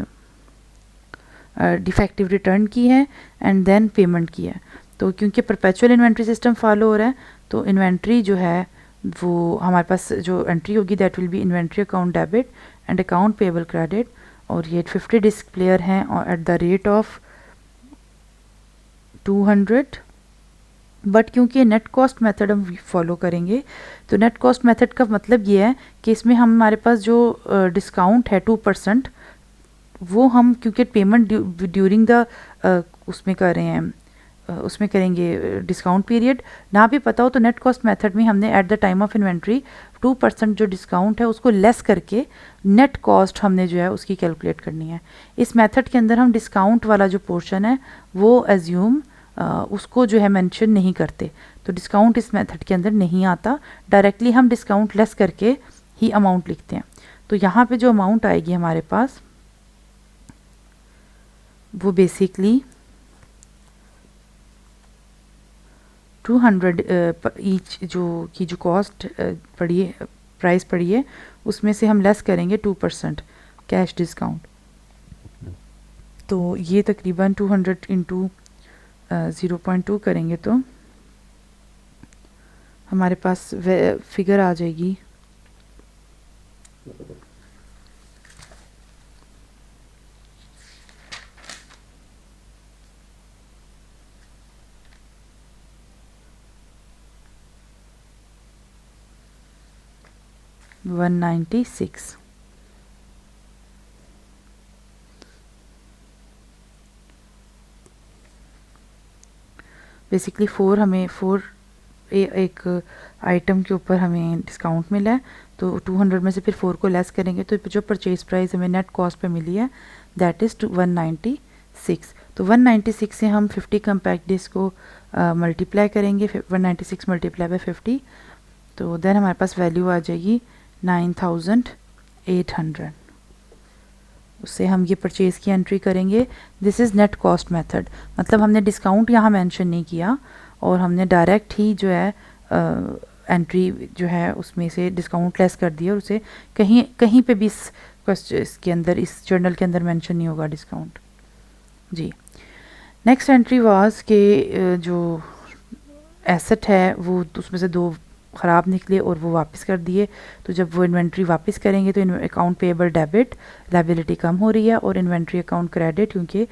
डिफेक्टिव रिटर्न की है एंड देन पेमेंट की है। तो क्योंकि परपेचुअल इन्वेंट्री सिस्टम फॉलो हो रहा है तो इन्वेंट्री जो है वो हमारे पास जो एंट्री होगी that will B inventory account debit and account payable credit, और ये 50 डिस्क प्लेयर हैं और eight the rate of 200। But क्योंकि नेट कॉस्ट मेथड हम फॉलो करेंगे तो नेट कॉस्ट मेथड का मतलब ये है कि इसमें हमारे पास जो डिस्काउंट है 2% वो हम क्योंकि पेमेंट ड्यूरिंग द उसमें कर रहे हैं उसमें करेंगे डिस्काउंट पीरियड ना भी पता हो तो नेट कॉस्ट मेथड में हमने eight the time of inventory 2% जो डिस्काउंट है उसको लेस करके नेट कॉस्ट हमने जो है उसकी कैलकुलेट करनी है। इस मेथड के अंदर हम डिस्काउंट वाला जो पोर्शन है वो एज्यूम उसको जो है मेंशन नहीं करते, तो डिस्काउंट इस मेथड के अंदर नहीं आता, डायरेक्टली हम डिस्काउंट लेस करके ही अमाउंट लिखते हैं। तो यहाँ पे जो अमाउंट आएगी हमारे पास वो बेसिकली 200 ईच जो कॉस्ट पड़ी है प्राइस पड़ी है उसमें से हम लेस करेंगे 2% कैश डिस्काउंट। तो ये तकरीबन 200 इंटू 0.2 करेंगे तो हमारे पास फिगर आ जाएगी 196। बेसिकली एक आइटम के ऊपर हमें डिस्काउंट मिला है तो 200 में से फिर 4 को लेस करेंगे तो जो परचेज प्राइस हमें नेट कॉस्ट पे मिली है दैट इज़ 196। तो 196 से हम 50 कम्पैक्ट डिस्क को मल्टीप्लाई करेंगे 196 मल्टीप्लाई बाय 50 तो देन हमारे पास वैल्यू आ जाएगी 9800। उससे हम ये परचेज़ की एंट्री करेंगे। This is net cost method, मतलब हमने डिस्काउंट यहाँ मेंशन नहीं किया और हमने डायरेक्ट ही जो है एंट्री जो है उसमें से डिस्काउंट लेस कर दिया और उसे कहीं पे भी इसके अंदर इस जर्नल के अंदर मेंशन नहीं होगा डिस्काउंट जी। नेक्स्ट एंट्री वाज के जो एसेट है वो उसमें से 2 ख़राब निकले और वो वापस कर दिए। तो जब वो इन्वेंट्री वापस करेंगे तो अकाउंट पेएबल डेबिट लायबिलिटी कम हो रही है और इन्वेंट्री अकाउंट क्रेडिट क्योंकि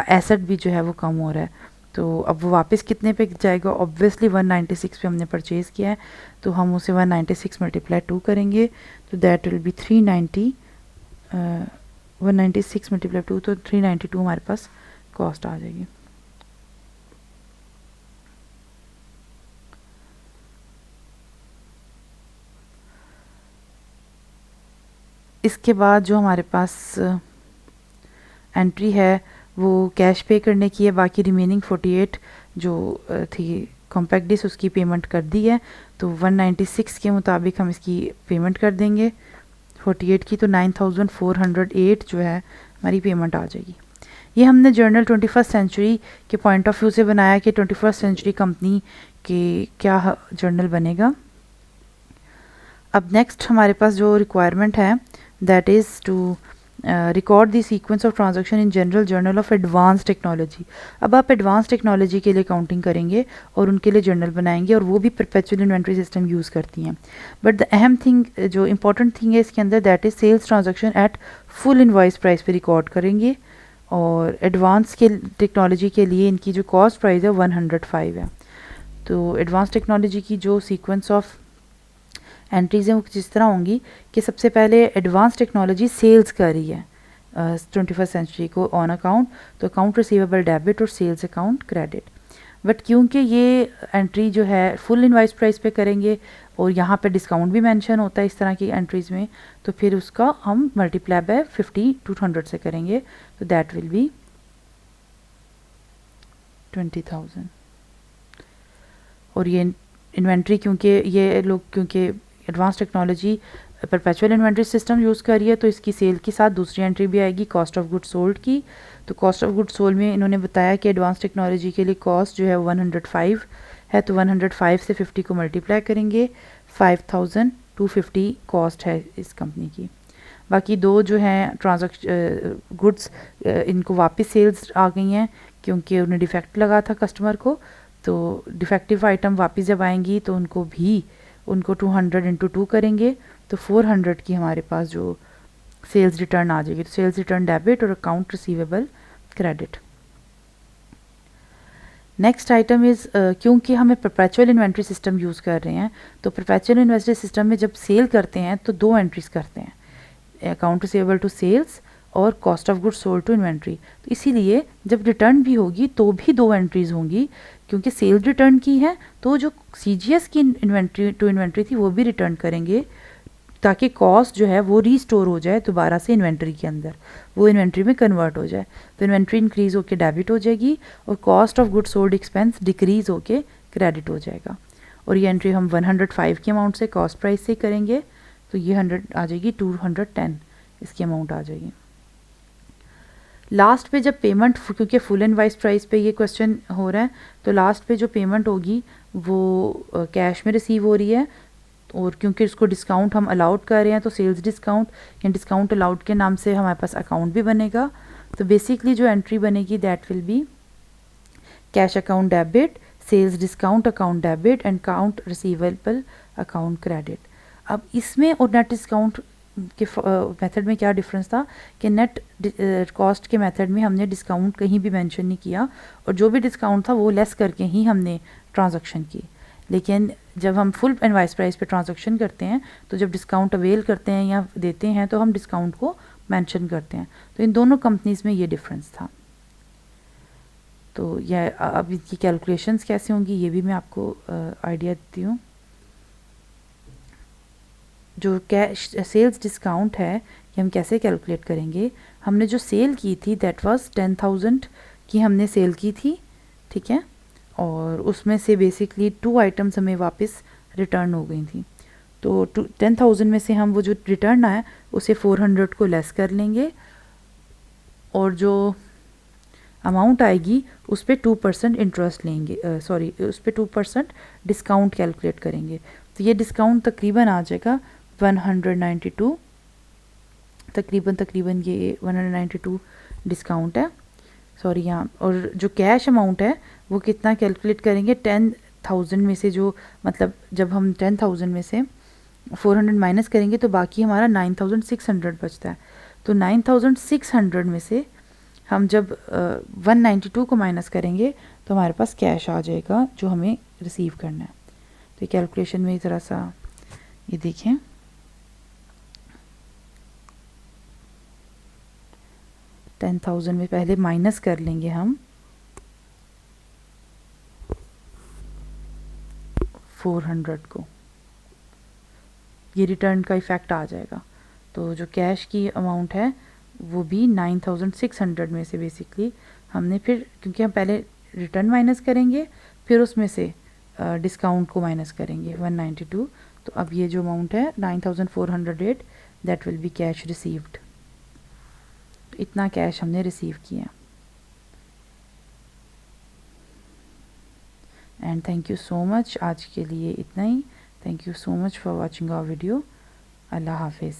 एसेट भी जो है वो कम हो रहा है। तो अब वो वापस कितने पे जाएगा, ऑब्वियसली 196 पे हमने परचेज़ किया है तो हम उसे 196 मल्टीप्लाई 2 करेंगे तो दैट विल बी 390। 196 मल्टीप्लाई 2 तो 392 हमारे पास कॉस्ट आ जाएगी। इसके बाद जो हमारे पास एंट्री है वो कैश पे करने की है, बाकी रिमेनिंग 48 जो थी कॉम्पैक्ट डिस्क उसकी पेमेंट कर दी है तो 196 के मुताबिक हम इसकी पेमेंट कर देंगे 48 की तो 9408 जो है हमारी पेमेंट आ जाएगी। ये हमने जर्नल 21st सेंचुरी के पॉइंट ऑफ व्यू से बनाया कि 21st सेंचुरी कंपनी के क्या जर्नल बनेगा। अब नेक्स्ट हमारे पास जो रिक्वायरमेंट है that is to record the sequence of transaction in general journal of advanced technology। अब आप एडवांस टेक्नोलॉजी के लिए काउंटिंग करेंगे और उनके लिए जर्नल बनाएंगे और वो भी परपेचुअल इन्वेंट्री सिस्टम यूज़ करती हैं। बट द अहम थिंग जो इंपॉर्टेंट थिंग है इसके अंदर that is sales transaction at full invoice price पे रिकॉर्ड करेंगे और एडवांस के टेक्नोलॉजी के लिए इनकी जो कॉस्ट प्राइस है 105 है। तो एडवांस टेक्नोलॉजी की जो सीक्वेंस ऑफ एंट्रीज़ हैं वो जिस तरह होंगी कि सबसे पहले एडवांस टेक्नोलॉजी सेल्स कर रही है 21st सेंचुरी को ऑन अकाउंट, तो अकाउंट रिसीवेबल डेबिट और सेल्स अकाउंट क्रेडिट। बट क्योंकि ये एंट्री जो है फुल इनवाइस प्राइस पे करेंगे और यहाँ पे डिस्काउंट भी मेंशन होता है इस तरह की एंट्रीज़ में, तो फिर उसका हम मल्टीप्लाई बाय 50 200 से करेंगे तो दैट विल बी 20,000। और ये इन्वेंट्री क्योंकि ये लोग क्योंकि advance technology perpetual inventory system use कर रही है तो इसकी सेल के साथ दूसरी एंट्री भी आएगी कॉस्ट ऑफ गुड सोल्ड की। तो कॉस्ट ऑफ गुड सोल्ड में इन्होंने बताया कि एडवांस टेक्नोलॉजी के लिए कॉस्ट जो है 105 है, तो 105 से 50 को मल्टीप्लाई करेंगे, 5250 कॉस्ट है इस कंपनी की। बाकी दो जो हैं ट्रांजैक्शन गुड्स इनको वापस सेल्स आ गई हैं क्योंकि उन्हें डिफेक्ट लगा था कस्टमर को, तो डिफेक्टिव आइटम वापस जब आएंगी तो उनको 200 इंटू 2 करेंगे तो 400 की हमारे पास जो सेल्स रिटर्न आ जाएगी। तो सेल्स रिटर्न डेबिट और account receivable credit. Next item is क्योंकि हमें परपेचुअल इन्वेंट्री सिस्टम यूज़ कर रहे हैं तो परपेचुअल इन्वेंट्री सिस्टम में जब सेल करते हैं तो दो एंट्रीज करते हैं, अकाउंट रिसीवेबल टू सेल्स और cost of goods sold to inventory. तो इसीलिए जब रिटर्न भी होगी तो भी दो एंट्रीज होंगी क्योंकि सेल रिटर्न की है तो जो CGS की इन्वेंट्री टू इन्वेंट्री थी वो भी रिटर्न करेंगे ताकि कॉस्ट जो है वो रीस्टोर हो जाए दोबारा से इन्वेंट्री के अंदर, वो इन्वेंट्री में कन्वर्ट हो जाए। तो इन्वेंट्री इंक्रीज़ होकर डेबिट हो जाएगी और cost of goods sold expense decrease होकर क्रेडिट हो जाएगा। और ये एंट्री हम 105 के अमाउंट से कॉस्ट प्राइस से करेंगे तो ये 100 आ जाएगी, 210 इसकी अमाउंट आ जाएगी। लास्ट पे जब पेमेंट, क्योंकि फुल इनवॉइस प्राइस पे ये क्वेश्चन हो रहा है, तो लास्ट पे जो पेमेंट होगी वो कैश में रिसीव हो रही है और क्योंकि उसको डिस्काउंट हम अलाउड कर रहे हैं तो सेल्स डिस्काउंट या डिस्काउंट अलाउड के नाम से हमारे पास अकाउंट भी बनेगा। तो बेसिकली जो एंट्री बनेगी that will be cash account debit, sales discount account debit and account receivable account credit. अब इसमें और नेट डिस्काउंट के मेथड में क्या डिफरेंस था कि नेट कॉस्ट के मेथड में हमने डिस्काउंट कहीं भी मेंशन नहीं किया और जो भी डिस्काउंट था वो लेस करके ही हमने ट्रांजैक्शन की। लेकिन जब हम फुल इनवॉइस प्राइस पे ट्रांजैक्शन करते हैं तो जब डिस्काउंट अवेल करते हैं या देते हैं तो हम डिस्काउंट को मेंशन करते हैं। तो इन दोनों कंपनीज में ये डिफरेंस था। तो यह अब इनकी कैलकुलेशंस कैसे होंगी ये भी मैं आपको आइडिया देती हूँ। जो कैश सेल्स डिस्काउंट है ये हम कैसे कैलकुलेट करेंगे। हमने जो सेल की थी दैट वाज 10,000 की हमने सेल की थी, ठीक है, और उसमें से बेसिकली 2 आइटम्स हमें वापस रिटर्न हो गई थी। तो 10,000 में से हम वो जो रिटर्न आया उसे 400 को लेस कर लेंगे और जो अमाउंट आएगी उस पर 2% इंटरेस्ट लेंगे, उस पर 2% डिस्काउंट कैलकुलेट करेंगे। तो ये डिस्काउंट तकरीबन आ जाएगा 192, तकरीबन ये 192 डिस्काउंट है, सॉरी यहाँ। और जो कैश अमाउंट है वो कितना कैलकुलेट करेंगे, 10,000 में से जो मतलब जब हम 10,000 में से 400 माइनस करेंगे तो बाकी हमारा 9,600 बचता है। तो 9,600 में से हम जब 192 को माइनस करेंगे तो हमारे पास कैश आ जाएगा जो हमें रिसीव करना है। तो कैलकुलेशन में ज़रा सा ये देखें, $10,000 में पहले माइनस कर लेंगे हम 400 को, ये रिटर्न का इफ़ेक्ट आ जाएगा। तो जो कैश की अमाउंट है वो भी 9,600 में से बेसिकली हमने फिर, क्योंकि हम पहले रिटर्न माइनस करेंगे फिर उसमें से डिस्काउंट को माइनस करेंगे 192। तो अब ये जो अमाउंट है 9,408 that will be cash received. इतना कैश हमने रिसीव किया। And thank you so much, आज के लिए इतना ही। Thank you so much for watching our video. अल्लाह हाफिज़।